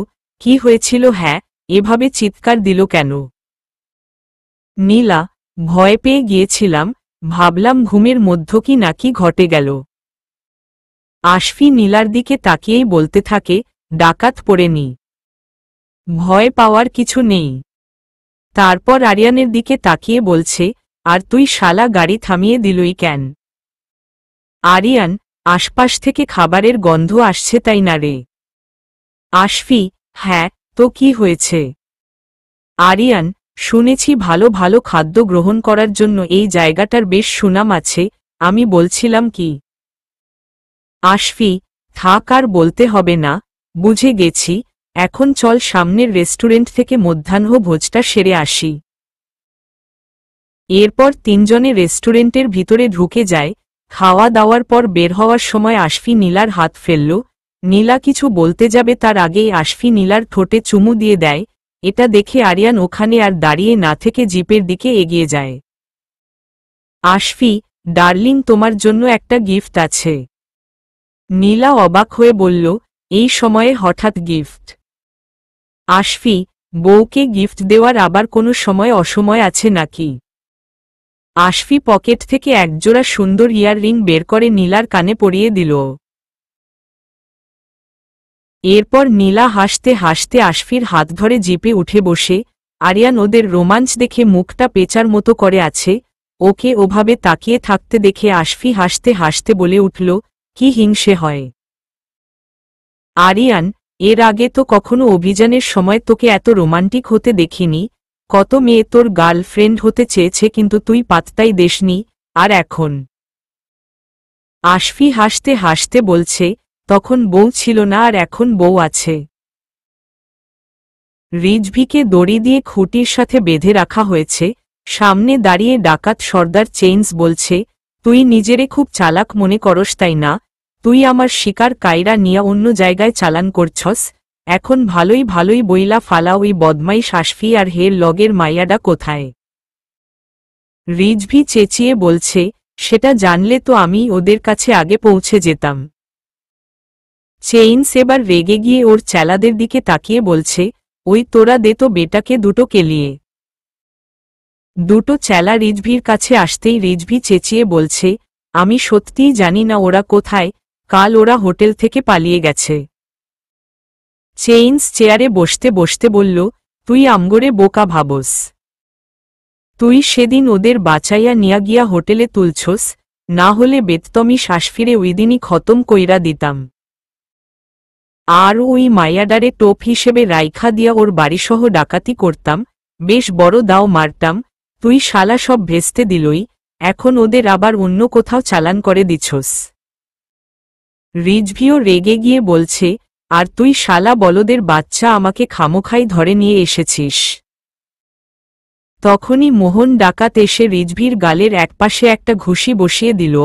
কি হয়েছিল? হ্যাঁ, এভাবে চিৎকার দিল কেন? নীলা, ভয় পেয়ে গিয়েছিলাম, ভাবলাম ঘুমের মধ্য কি নাকি ঘটে গেল। আশফি নীলার দিকে তাকিয়েই বলতে থাকে, ডাকাত পড়েনি, ভয় পাওয়ার কিছু নেই। তারপর আরিয়ানের দিকে তাকিয়ে বলছে, আর তুই শালা গাড়ি থামিয়ে দিলই কেন? আরিয়ান, আশপাশ থেকে খাবারের গন্ধ আসছে তাই না রে? আশফি, হ্যাঁ, তো কি হয়েছে? আরিয়ান, শুনেছি ভালো ভালো খাদ্য গ্রহণ করার জন্য এই জায়গাটার বেশ সুনাম আছে, আমি বলছিলাম কি। আশফি, থাক আর বলতে হবে না, বুঝে গেছি, এখন চল সামনের রেস্টুরেন্ট থেকে মধ্যাহ্ন ভোজটা সেরে আসি। এরপর 3 জনে রেস্টুরেন্টের ভিতরে ঢুকে যায়। খাওয়া দাওয়ার পর বের হওয়ার সময় আশফি নীলার হাত ফেলল। নীলা কিছু বলতে যাবে তার আগেই আশফি নীলার ঠোঁটে চুমু দিয়ে দেয়। এটা দেখে আরিয়ান ওখানে আর দাঁড়িয়ে না থেকে জিপের দিকে এগিয়ে যায়। আশফি, ডার্লিং, তোমার জন্য একটা গিফট আছে। নীলা অবাক হয়ে বলল, এই সময়ে হঠাৎ গিফট? আশফি, বউকে গিফট দেওয়ার আবার কোনো সময় অসময় আছে নাকি? আশফি পকেট থেকে একজোড়া সুন্দর ইয়াররিং বের করে নীলার কানে পরিয়ে দিল। এরপর নীলা হাসতে হাসতে আশফির হাত ধরে জিপে উঠে বসে। আরিয়ান ওদের রোমাঞ্চ দেখে মুখটা পেঁচার মতো করে আছে। ওকে ওভাবে তাকিয়ে থাকতে দেখে আশফি হাসতে হাসতে বলে উঠল, কি হিংসে হয়। আরিয়ান, এর আগে তো কখনো অভিযানের সময় তোকে এত রোমান্টিক হতে দেখিনি। কত মেয়ে তোর গার্লফ্রেন্ড হতে চেয়েছে কিন্তু তুই পাত্তাই দেসনি, আর এখন? আশফি হাসতে হাসতে বলছে, তখন বউ ছিল না আর এখন বউ আছে। রিজভিকে দড়ি দিয়ে খুঁটির সাথে বেঁধে রাখা হয়েছে। সামনে দাঁড়িয়ে ডাকাত সর্দার চেইন্স বলছে, তুই নিজেরে খুব চালাক মনে করস তাই না? তুই আমার শিকার কাইরা নিয়া অন্য জায়গায় চালান করছস। এখন ভালোই ভালোই বইলা ফালা ওই বদমাইশ আশফি আর হের লগের মাইয়াডা কোথায়? রিজভি চেঁচিয়ে বলছে, সেটা জানলে তো আমি ওদের কাছে আগে পৌঁছে যেতাম। চেইন্স এবার রেগে গিয়ে ওর চেলাদের দিকে তাকিয়ে বলছে, ওই তোরা দে তো বেটাকে দুটো কেলিয়ে। দুটো চেলা রিজভির কাছে আসতেই রিজভি চেঁচিয়ে বলছে, আমি সত্যিই জানি না ওরা কোথায়, কাল ওরা হোটেল থেকে পালিয়ে গেছে। চেইন্স চেয়ারে বসতে বসতে বলল, তুই আমগরে বোকা ভাবস? তুই সেদিন ওদের বাঁচাইয়া নিয়া গিয়া হোটেলে তুলছস, না হলে বেততমি শ্বাসফিরে ওইদিনই খতম কইরা দিতাম। আর ওই মায়াডারে টোপ হিসেবে রাইখা দিয়া ওর বাড়িসহ ডাকাতি করতাম, বেশ বড় দাও মারতাম। তুই শালা সব ভেস্তে দিলই, এখন ওদের আবার অন্য কোথাও চালান করে দিছস। রিজভিও রেগে গিয়ে বলছে, আর তুই শালা বলদের বাচ্চা আমাকে খামোখাই ধরে নিয়ে এসেছিস। তখনই মোহন ডাকাত এসে রিজভির গালের একপাশে একটা ঘুষি বসিয়ে দিল,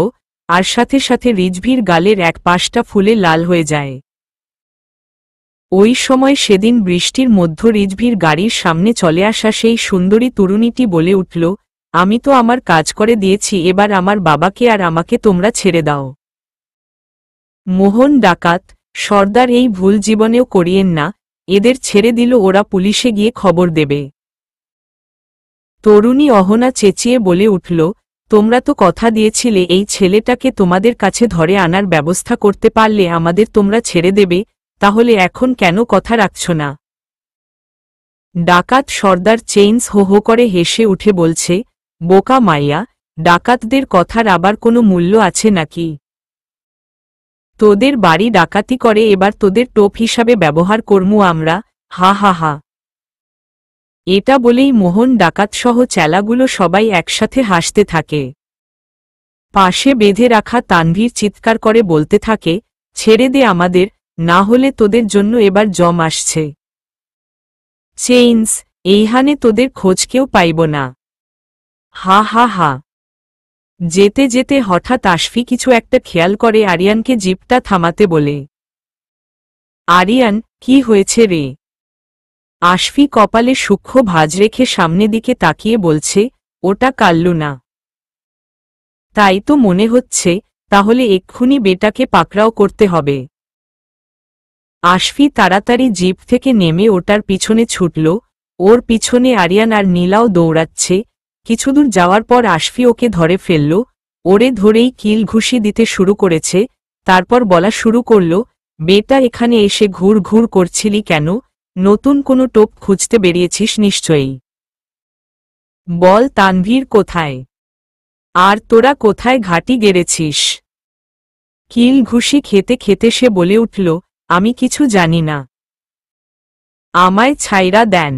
আর সাথে সাথে রিজভির গালের এক পাশটা ফুলে লাল হয়ে যায়। ওই সময় সেদিন বৃষ্টির মধ্য রিজভির গাড়ির সামনে চলে আসা সেই সুন্দরী তরুণীটি বলে উঠল, আমি তো আমার কাজ করে দিয়েছি, এবার আমার বাবাকে আর আমাকে তোমরা ছেড়ে দাও। মোহন ডাকাত, সর্দার, এই ভুল জীবনেও করিয়েন না, এদের ছেড়ে দিল, ওরা পুলিশে গিয়ে খবর দেবে। তরুণী অহনা চেঁচিয়ে বলে উঠল, তোমরা তো কথা দিয়েছিলে এই ছেলেটাকে তোমাদের কাছে ধরে আনার ব্যবস্থা করতে পারলে আমাদের তোমরা ছেড়ে দেবে, তাহলে এখন কেন কথা রাখছ না? ডাকাত সর্দার চেইন্স হো হো করে হেসে উঠে বলছে, বোকা মাইয়া, ডাকাতদের কথার আবার কোনো মূল্য আছে নাকি? তোদের বাড়ি ডাকাতি করে এবার তোদের টোপ হিসাবে ব্যবহার করমু আমরা, হা হা হা। এটা বলেই মোহন ডাকাতসহ চেলাগুলো সবাই একসাথে হাসতে থাকে। পাশে বেঁধে রাখা তানভীর চিৎকার করে বলতে থাকে, ছেড়ে দে আমাদের, না হলে তোদের জন্য এবার জম আসছে। চেইন্স, এইখানে তোদের খোঁজ কেউ পাইব না, হা হা হা। যেতে যেতে হঠাৎ আশফি কিছু একটা খেয়াল করে আরিয়ানকে জিপটা থামাতে বলে। আরিয়ান, কি হয়েছে রে? আশফি কপালে সূক্ষ্ম ভাঁজ রেখে সামনে দিকে তাকিয়ে বলছে, ওটা কাল্লু না। তাই তো মনে হচ্ছে, তাহলে এক্ষুনি বেটাকে পাকড়াও করতে হবে। আশফি তাড়াতাড়ি জিপ থেকে নেমে ওটার পিছনে ছুটল, ওর পিছনে আরিয়ান আর নীলাও দৌড়াচ্ছে। কিছুদূর যাওয়ার পর আশফি ওকে ধরে ফেলল, ওরে ধরেই কিল ঘুষি দিতে শুরু করেছে। তারপর বলা শুরু করল, বেটা এখানে এসে ঘুর ঘুর করছিলি কেন? নতুন কোনো টোপ খুঁজতে বেরিয়েছিস নিশ্চয়ই। বল তানভীর কোথায়? আর তোরা কোথায় ঘাঁটি গেড়েছিস? কিল ঘুষি খেতে খেতে সে বলে উঠল, আমি কিছু জানি না, আমায় ছাইরা দেন।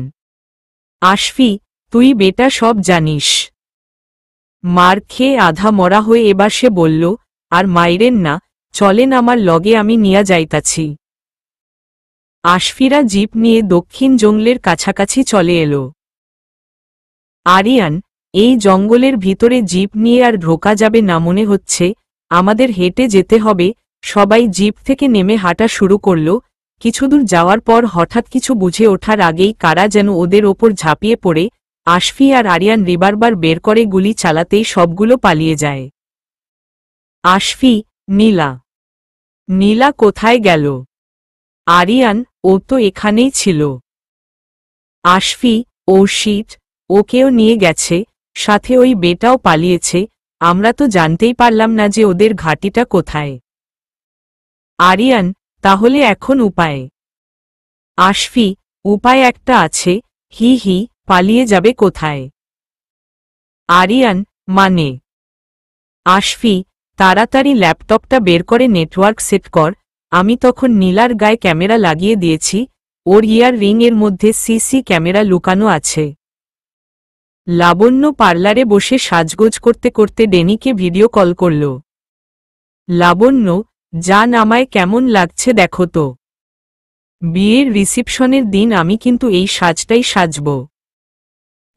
আশফি, তুই বেটা সব জানিস। মার খেয়ে আধা মরা হয়ে এবার সে বলল, আর মাইরেন না, চলেন আমার লগে, আমি নিয়া যাইতাছি। আশফিরা জিপ নিয়ে দক্ষিণ জঙ্গলের কাছাকাছি চলে এলো। আরিয়ান, এই জঙ্গলের ভিতরে জিপ নিয়ে আর ঢোকা যাবে না মনে হচ্ছে, আমাদের হেঁটে যেতে হবে। সবাই জিপ থেকে নেমে হাঁটা শুরু করল। কিছুদূর যাওয়ার পর হঠাৎ কিছু বুঝে ওঠার আগেই কারা যেন ওদের ওপর ঝাঁপিয়ে পড়ে। আশফি আর আরিয়ান রিভলভার বের করে গুলি চালাতেই সবগুলো পালিয়ে যায়। আশফি, নীলা। নীলা কোথায় গেল? আরিয়ান, ও তো এখানেই ছিল। আশফি, ও শিট, ওকেও নিয়ে গেছে, সাথে ওই বেটাও পালিয়েছে। আমরা তো জানতেই পারলাম না যে ওদের ঘাঁটিটা কোথায়। আরিয়ান, তাহলে এখন উপায়? আশফি, উপায় একটা আছে, হি হি, পালিয়ে যাবে কোথায়? আরিয়ান, মানে? আশফি, তাড়াতাড়ি ল্যাপটপটা বের করে নেটওয়ার্ক সেট কর। আমি তখন নীলার গায়ে ক্যামেরা লাগিয়ে দিয়েছি, ওর ইয়ার রিং এর মধ্যে সিসি ক্যামেরা লুকানো আছে। লাবণ্য পার্লারে বসে সাজগোজ করতে করতে ডেনিকে ভিডিও কল করল। লাবণ্য, জান আমায় কেমন লাগছে দেখো তো। বিয়ের রিসিপশনের দিন আমি কিন্তু এই সাজটাই সাজব।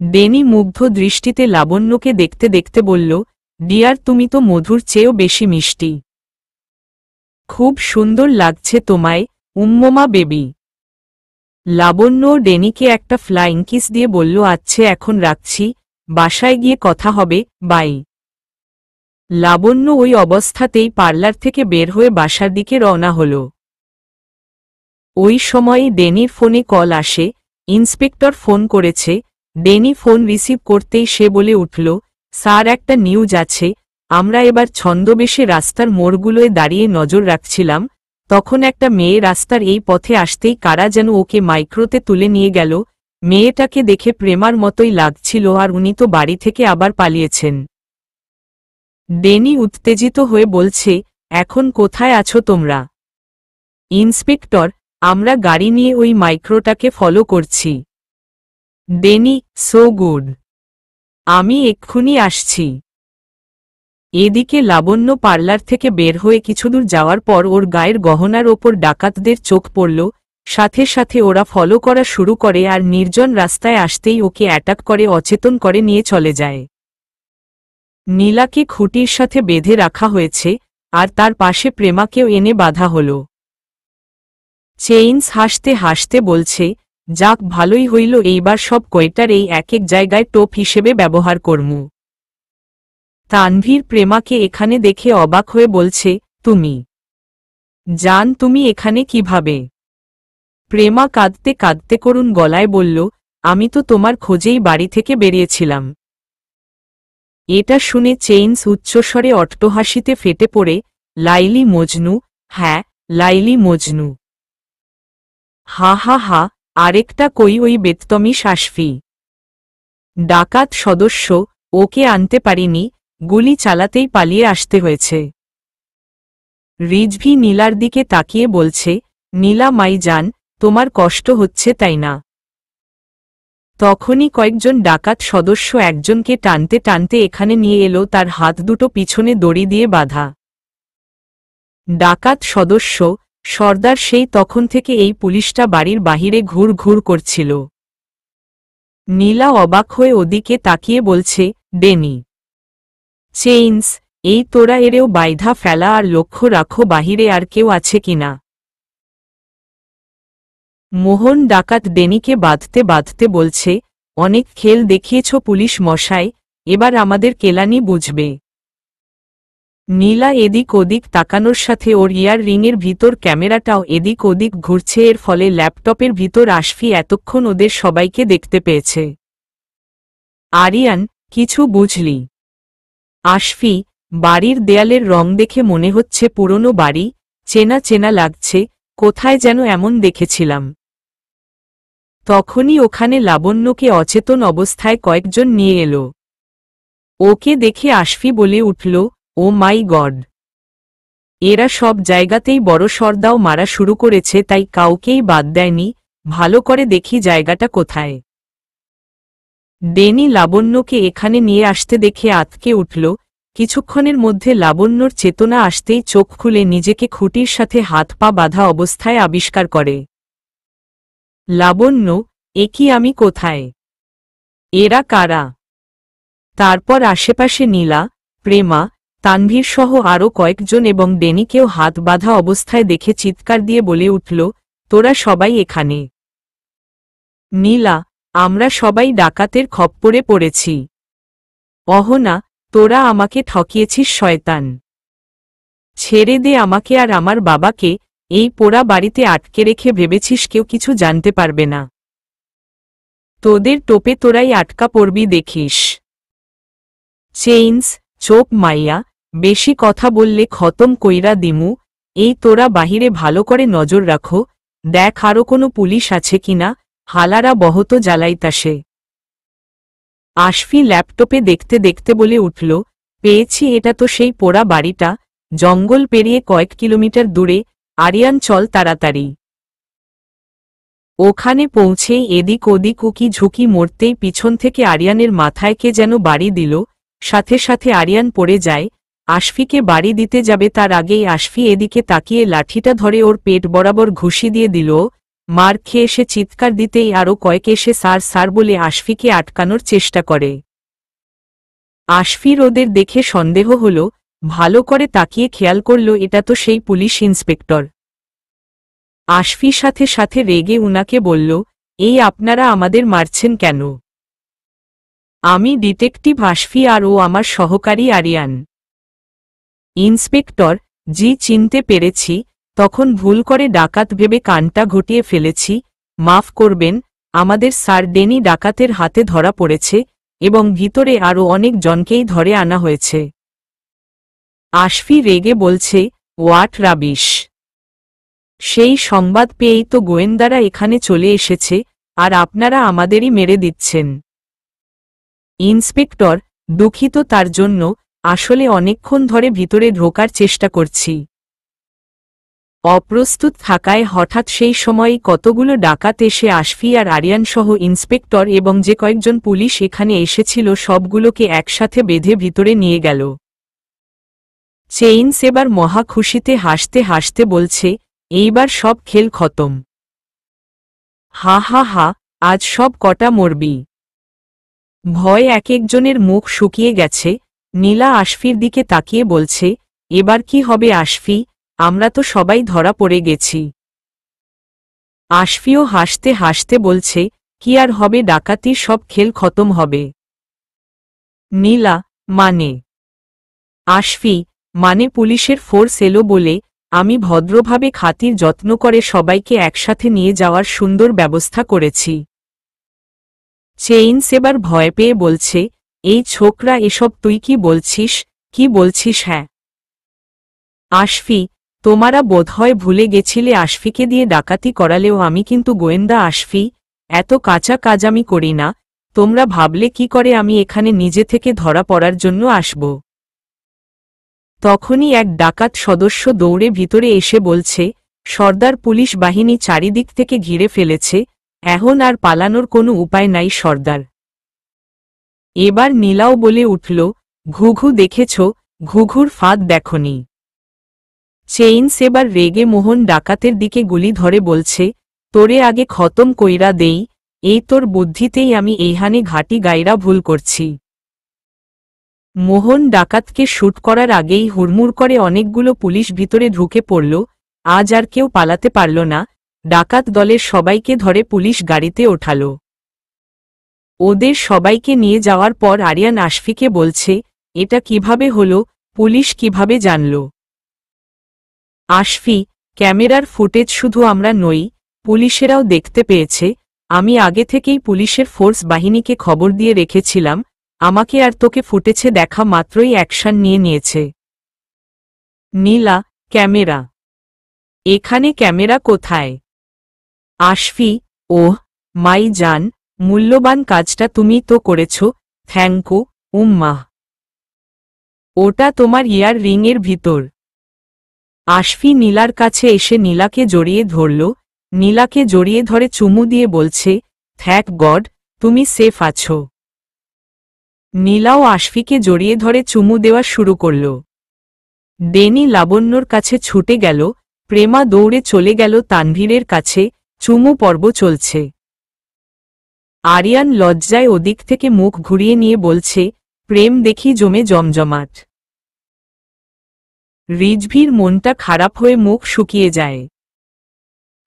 ডেনি মুগ্ধ দৃষ্টিতে লাবণ্যকে দেখতে দেখতে বলল, ডিয়ার তুমি তো মধুর চেয়েও বেশি মিষ্টি। খুব সুন্দর লাগছে তোমায়, উম্মমা বেবি। লাবণ্য ডেনিকে একটা ফ্লাইং কিস দিয়ে বলল, আচ্ছা এখন রাখছি, বাসায় গিয়ে কথা হবে, বাই। লাবণ্য ওই অবস্থাতেই পার্লার থেকে বের হয়ে বাসার দিকে রওনা হল। ওই সময়ই ডেনির ফোনে কল আসে, ইন্সপেক্টর ফোন করেছে। ডেনি ফোন রিসিভ করতেই সে বলে উঠল, স্যার একটা নিউজ আছে। আমরা এবার ছন্দবেশে রাস্তার মোড়গুলোয় দাঁড়িয়ে নজর রাখছিলাম, তখন একটা মেয়ে রাস্তার এই পথে আসতেই কারা যেন ওকে মাইক্রোতে তুলে নিয়ে গেল। মেয়েটাকে দেখে প্রেমার মতোই লাগছিল, আর উনি তো বাড়ি থেকে আবার পালিয়েছেন। ডেনি উত্তেজিত হয়ে বলছে, এখন কোথায় আছো তোমরা? ইন্সপেক্টর, আমরা গাড়ি নিয়ে ওই মাইক্রোটাকে ফলো করছি। ডেনি, সো গুড, আমি এক্ষুনি আসছি। এদিকে লাবণ্য পার্লার থেকে বের হয়ে কিছুদূর যাওয়ার পর ওর গায়ের গহনার ওপর ডাকাতদের চোখ পড়ল। সাথে সাথে ওরা ফলো করা শুরু করে আর নির্জন রাস্তায় আসতেই ওকে অ্যাটাক করে অচেতন করে নিয়ে চলে যায়। নীলাকে খুঁটির সাথে বেঁধে রাখা হয়েছে, আর তার পাশে প্রেমাকেও এনে বাঁধা হল। চেইন্স হাসতে হাসতে বলছে, যাক ভালোই হইল, এইবার সব কয়টার এই এক এক জায়গায় টোপ হিসেবে ব্যবহার করমু। তানভীর প্রেমাকে এখানে দেখে অবাক হয়ে বলছে, তুমি জান তুমি এখানে কিভাবে? প্রেমা কাঁদতে কাঁদতে করুণ গলায় বলল, আমি তো তোমার খোঁজেই বাড়ি থেকে বেরিয়েছিলাম। এটা শুনে চেইন্স উচ্চস্বরে অট্টহাসিতে ফেটে পড়ে, লাইলি মজনু, হ্যাঁ, লাইলি মজনু। হা হা হা, আরেকটা কই ওই বেত্তমিশ আশফি। ডাকাত সদস্য, ওকে আনতে পারিনি, গুলি চালাতেই পালিয়ে আসতে হয়েছে। রিজভি নীলার দিকে তাকিয়ে বলছে, নীলা মাইজান, তোমার কষ্ট হচ্ছে তাই না? তখনই কয়েকজন ডাকাত সদস্য একজনকে টানতে টানতে এখানে নিয়ে এলো, তার হাত দুটো পিছনে দড়ি দিয়ে বাঁধা। ডাকাত সদস্য সর্দার সেই তখন থেকে এই পুলিশটা বাড়ির বাহিরে ঘুর ঘুর করছিল। নীলা অবাক হয়ে ওদিকে তাকিয়ে বলছে, ডেনি, চেইন্স, এই তোরা এরেও বাইধা ফেলা আর লক্ষ্য রাখো বাহিরে আর কেউ আছে কিনা। মোহন ডাকাত ডেনিকে বাঁধতে বাঁধতে বলছে, অনেক খেল দেখিয়েছ পুলিশ মশাই, এবার আমাদের কেলানি বুঝবে। নীলা এদিক ওদিক তাকানোর সাথে ওর ইয়ার রিংয়ের ভিতর ক্যামেরাটাও এদিক ওদিক ঘুরছে, এর ফলে ল্যাপটপের ভিতর আশফি এতক্ষণ ওদের সবাইকে দেখতে পেয়েছে। আরিয়ান, কিছু বুঝলি? আশফি, বাড়ির দেয়ালের রং দেখে মনে হচ্ছে পুরনো বাড়ি, চেনা চেনা লাগছে, কোথায় যেন এমন দেখেছিলাম। তখনই ওখানে লাবণ্যকে অচেতন অবস্থায় কয়েকজন নিয়ে এলো। ওকে দেখে আশফি বলে উঠল, ও মাই গড, এরা সব জায়গাতেই বড় সর্দাও মারা শুরু করেছে, তাই কাউকেই বাদ দেয়নি, ভালো করে দেখি জায়গাটা কোথায়। ডেনি লাবণ্যকে এখানে নিয়ে আসতে দেখে আতকে উঠল, কিছুক্ষণের মধ্যে লাবণ্যর চেতনা আসতেই চোখ খুলে নিজেকে খুঁটির সাথে হাত পা বাঁধা অবস্থায় আবিষ্কার করে। লাবণ্য, এ কি আমি কোথায়? এরা কারা? তারপর আশেপাশে নীলা, প্রেমা, তানভীর সহ আরও কয়েকজন এবং ডেনিকেও হাত বাঁধা অবস্থায় দেখে চিৎকার দিয়ে বলে উঠল, তোরা সবাই এখানে। নীলা, আমরা সবাই ডাকাতের খপ্পরে পড়েছি। অহনা, তোরা আমাকে ঠকিয়েছিস শয়তান। ছেড়ে দে আমাকে আর আমার বাবাকে, এই পোড়া বাড়িতে আটকে রেখে ভেবেছিস কেউ কিছু জানতে পারবে না। তোদের টোপে তোরাই আটকা পড়বি দেখিস। চেইন্স, চোপ মাইয়া, বেশি কথা বললে খতম কইরা দিমু, এই তোরা বাহিরে ভালো করে নজর রাখো, দেখ আরও কোনো পুলিশ আছে কিনা, হালারা বহত জ্বালাইতাসে। আশফি ল্যাপটপে দেখতে দেখতে বলে উঠল, পেয়েছি, এটা তো সেই পোড়া বাড়িটা, জঙ্গল পেরিয়ে কয়েক কিলোমিটার দূরে, আরিয়ান চল তাড়াতাড়ি। ওখানে পৌঁছেই এদিক ওদিক উকি ঝুঁকি মরতেই পিছন থেকে আরিয়ানের মাথায় কে যেন বাড়ি দিল, সাথে সাথে আরিয়ান পড়ে যায়। আশফিকে বাড়ি দিতে যাবে তার আগেই আশফি এদিকে তাকিয়ে লাঠিটা ধরে ওর পেট বরাবর ঘুষি দিয়ে দিল। মার খেয়ে এসে চিৎকার দিতেই আরও কয়েক এসে সার সার বলে আশফিকে আটকানোর চেষ্টা করে। আশফির ওদের দেখে সন্দেহ হল, ভালো করে তাকিয়ে খেয়াল করল এটা তো সেই পুলিশ ইন্সপেক্টর। আশফি সাথে সাথে রেগে উনাকে বলল, এই আপনারা আমাদের মারছেন কেন? আমি ডিটেকটিভ আশফি আর ও আমার সহকারী আরিয়ান। ইন্সপেক্টর, জি চিনতে পেরেছি, তখন ভুল করে ডাকাত ভেবে কানটা ঘটিয়ে ফেলেছি, মাফ করবেন, আমাদের স্যার ডেনি ডাকাতের হাতে ধরা পড়েছে এবং ভিতরে আরও অনেক জনকেই ধরে আনা হয়েছে। আশফি রেগে বলছে, হোয়াট রাবিশ! সেই সংবাদ পেয়েই তো গোয়েন্দারা এখানে চলে এসেছে, আর আপনারা আমাদেরই মেরে দিচ্ছেন। ইন্সপেক্টর, দুঃখিত তার জন্য, আসলে অনেকক্ষণ ধরে ভিতরে ঢোকার চেষ্টা করছি। অপ্রস্তুত থাকায় হঠাৎ সেই সময়ই কতগুলো ডাকাত এসে আশফি আর আরিয়ান সহ ইন্সপেক্টর এবং যে কয়েকজন পুলিশ এখানে এসেছিল সবগুলোকে একসাথে বেঁধে ভিতরে নিয়ে গেল। চেইন্স এবার মহা খুশিতে হাসতে হাসতে বলছে, এইবার সব খেল খতম। হা হা হা, আজ সব কটা মরবি। ভয় এক একজনের মুখ শুকিয়ে গেছে। নীলা আশফির দিকে তাকিয়ে বলছে, এবার কি হবে আশফি, আমরা তো সবাই ধরা পড়ে গেছি। আশফিও হাসতে হাসতে বলছে, কি আর হবে, ডাকাতির সব খেল খতম হবে। নীলা, মানে? আশফি, মানে পুলিশের ফোর্স এলো বলে, আমি ভদ্রভাবে খাতির যত্ন করে সবাইকে একসাথে নিয়ে যাওয়ার সুন্দর ব্যবস্থা করেছি। চেইনস এবার ভয় পেয়ে বলছে, এই ছোকরা এসব তুই কি বলছিস? হ্যাঁ আশফি, তোমারা বোধহয় ভুলে গেছিলে আশফিকে দিয়ে ডাকাতি করালেও আমি কিন্তু গোয়েন্দা আশফি, এত কাঁচা কাজ আমি করি না। তোমরা ভাবলে কি করে আমি এখানে নিজে থেকে ধরা পড়ার জন্য আসব? তখনই এক ডাকাত সদস্য দৌড়ে ভিতরে এসে বলছে, সর্দার, পুলিশ বাহিনী চারিদিক থেকে ঘিরে ফেলেছে, এখন আর পালানোর কোনো উপায় নাই সর্দার। এবার নীলাও বলে উঠল, ঘুঘু দেখেছ, ঘুঘুর ফাঁদ দেখনি। চেইনস এবার রেগে মোহন ডাকাতের দিকে গুলি ধরে বলছে, তোরে আগে খতম কইরা দেই, এই তোর বুদ্ধিতেই আমি এইহানে ঘাটি গাইরা ভুল করছি। মোহন ডাকাতকে শুট করার আগেই হুড়মুড় করে অনেকগুলো পুলিশ ভিতরে ঢুকে পড়ল। আজ আর কেউ পালাতে পারল না। ডাকাত দলের সবাইকে ধরে পুলিশ গাড়িতে ওঠাল। ওদের সবাইকে নিয়ে যাওয়ার পর আরিয়ান আশফিকে বলছে, এটা কিভাবে হলো, পুলিশ কিভাবে জানল? আশফি, ক্যামেরার ফুটেজ শুধু আমরা নই, পুলিশেরাও দেখতে পেয়েছে। আমি আগে থেকেই পুলিশের ফোর্স বাহিনীকে খবর দিয়ে রেখেছিলাম, আমাকে আর তোকে ফুটেছে দেখা মাত্রই অ্যাকশন নিয়েছে। নীলা, ক্যামেরা? এখানে ক্যামেরা কোথায়? আশফি, ওহ মাই জান, মূল্যবান কাজটা তুমি তো করেছ, থ্যাঙ্কু উম্মাহ। ওটা তোমার ইয়ার রিংয়ের ভিতর। আশফি নীলার কাছে এসে নীলাকে জড়িয়ে ধরল। নীলাকে জড়িয়ে ধরে চুমু দিয়ে বলছে, থ্যাঙ্ক গড, তুমি সেফ আছো। নীলাও আশফিকে জড়িয়ে ধরে চুমু দেওয়া শুরু করল। ডেনি লাবণ্যর কাছে ছুটে গেল, প্রেমা দৌড়ে চলে গেল তানভীরের কাছে, চুমু পর্ব চলছে। আরিয়ান লজ্জায় ওদিক থেকে মুখ ঘুরিয়ে নিয়ে বলছে, প্রেম দেখি জমজমাট। রিজভির মনটা খারাপ হয়ে মুখ শুকিয়ে যায়।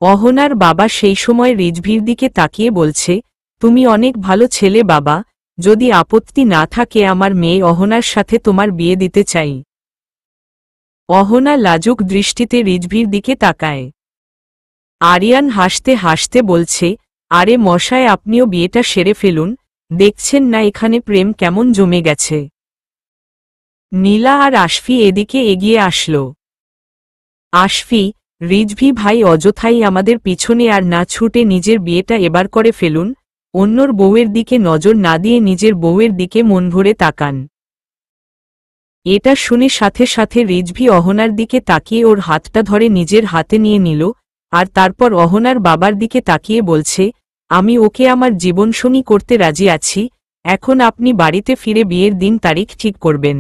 অহনার বাবা সেই সময় রিজভির দিকে তাকিয়ে বলছে, তুমি অনেক ভালো ছেলে বাবা, যদি আপত্তি না থাকে আমার মেয়ে অহনার সাথে তোমার বিয়ে দিতে চাই। অহনা লাজুক দৃষ্টিতে রিজভির দিকে তাকায়। আরিয়ান হাসতে হাসতে বলছে, আরে মশায়, আপনিও বিয়েটা সেরে ফেলুন, দেখছেন না এখানে প্রেম কেমন জমে গেছে। নীলা আর আশফি এদিকে এগিয়ে আসল। আশফি, রিজভি ভাই অযথাই আমাদের পিছনে আর না ছুটে নিজের বিয়েটা এবার করে ফেলুন, অন্যর বউয়ের দিকে নজর না দিয়ে নিজের বউয়ের দিকে মন ভরে তাকান। এটা শুনে সাথে সাথে রিজভি অহনার দিকে তাকিয়ে ওর হাতটা ধরে নিজের হাতে নিয়ে নিল, আর তারপর অহনার বাবার দিকে তাকিয়ে বলছে, আমি ওকে আমার জীবনসঙ্গী করতে রাজি আছি, এখন আপনি বাড়িতে ফিরে বিয়ের দিন তারিখ ঠিক করবেন।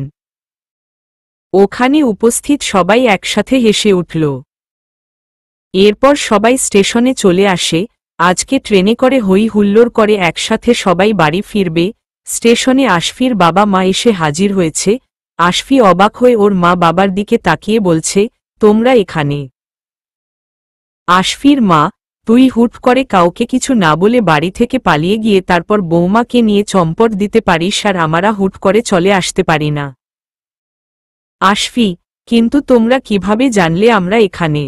ওখানে উপস্থিত সবাই একসাথে হেসে উঠল। এরপর সবাই স্টেশনে চলে আসে। আজকে ট্রেনে করে হই হুল্লোড় করে একসাথে সবাই বাড়ি ফিরবে। স্টেশনে আশফির বাবা মা এসে হাজির হয়েছে। আশফি অবাক হয়ে ওর মা বাবার দিকে তাকিয়ে বলছে, তোমরা এখানে? আশফির মা, তুই হুট করে কাউকে কিছু না বলে বাড়ি থেকে পালিয়ে গিয়ে তারপর বৌমাকে নিয়ে চম্পট দিতে পারিস, আর আমরা হুট করে চলে আসতে পারি না। আশফি, কিন্তু তোমরা কিভাবে জানলে আমরা এখানে?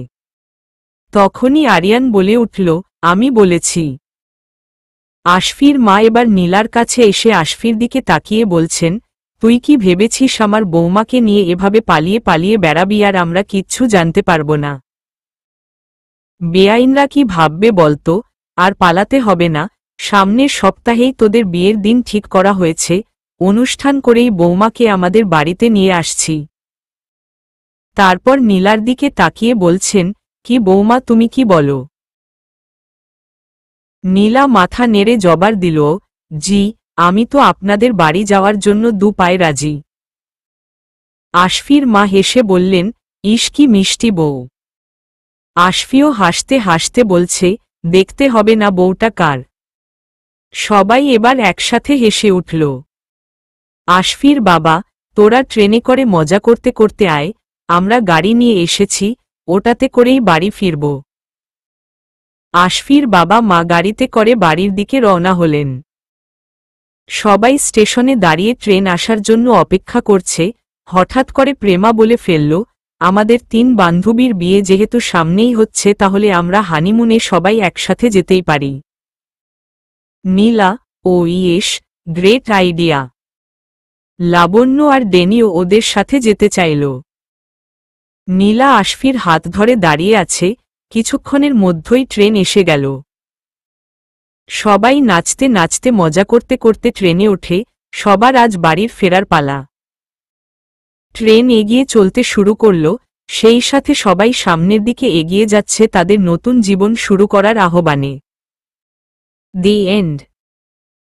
তখনই আরিয়ান বলে উঠল, আমি বলেছি। আশফির মা এবার নীলার কাছে এসে আশফির দিকে তাকিয়ে বলছেন, তুই কি ভেবেছিস আমার বৌমাকে নিয়ে এভাবে পালিয়ে পালিয়ে বেড়াবি আর আমরা কিচ্ছু জানতে পারব না? বেআইনরা কি ভাববে বলতো? আর পালাতে হবে না, সামনের সপ্তাহেই তোদের বিয়ের দিন ঠিক করা হয়েছে, অনুষ্ঠান করেই বৌমাকে আমাদের বাড়িতে নিয়ে আসছি। তারপর নীলার দিকে তাকিয়ে বলছেন, কি বৌমা, তুমি কি বলো? নীলা মাথা নেড়ে জবাব দিল, জি, আমি তো আপনাদের বাড়ি যাওয়ার জন্য দু পায়ে রাজি। আশফির মা হেসে বললেন, ইস কি মিষ্টি বউ। আশফিও হাসতে হাসতে বলছে, দেখতে হবে না বউটা কার। সবাই এবার একসাথে হেসে উঠল। আশফির বাবা, তোরা ট্রেনে করে মজা করতে করতে আয়, আমরা গাড়ি নিয়ে এসেছি, ওটাতে করেই বাড়ি ফিরব। আশফির বাবা মা গাড়িতে করে বাড়ির দিকে রওনা হলেন। সবাই স্টেশনে দাঁড়িয়ে ট্রেন আসার জন্য অপেক্ষা করছে। হঠাৎ করে প্রেমা বলে ফেলল, আমাদের 3 বান্ধবীর বিয়ে যেহেতু সামনেই হচ্ছে তাহলে আমরা হানিমুনে সবাই একসাথে যেতেই পারি। নীলা: ও ইয়েস, গ্রেট আইডিয়া। লাবণ্য আর ডেনিও ওদের সাথে যেতে চাইল। নীলা আশফির হাত ধরে দাঁড়িয়ে আছে, কিছুক্ষণের মধ্যেই ট্রেন এসে গেল। সবাই নাচতে নাচতে মজা করতে করতে ট্রেনে ওঠে, সবার আজ বাড়ির ফেরার পালা। ট্রেন এগিয়ে চলতে শুরু করল, সেই সাথে সবাই সামনের দিকে এগিয়ে যাচ্ছে তাদের নতুন জীবন শুরু করার আহ্বানে। The end.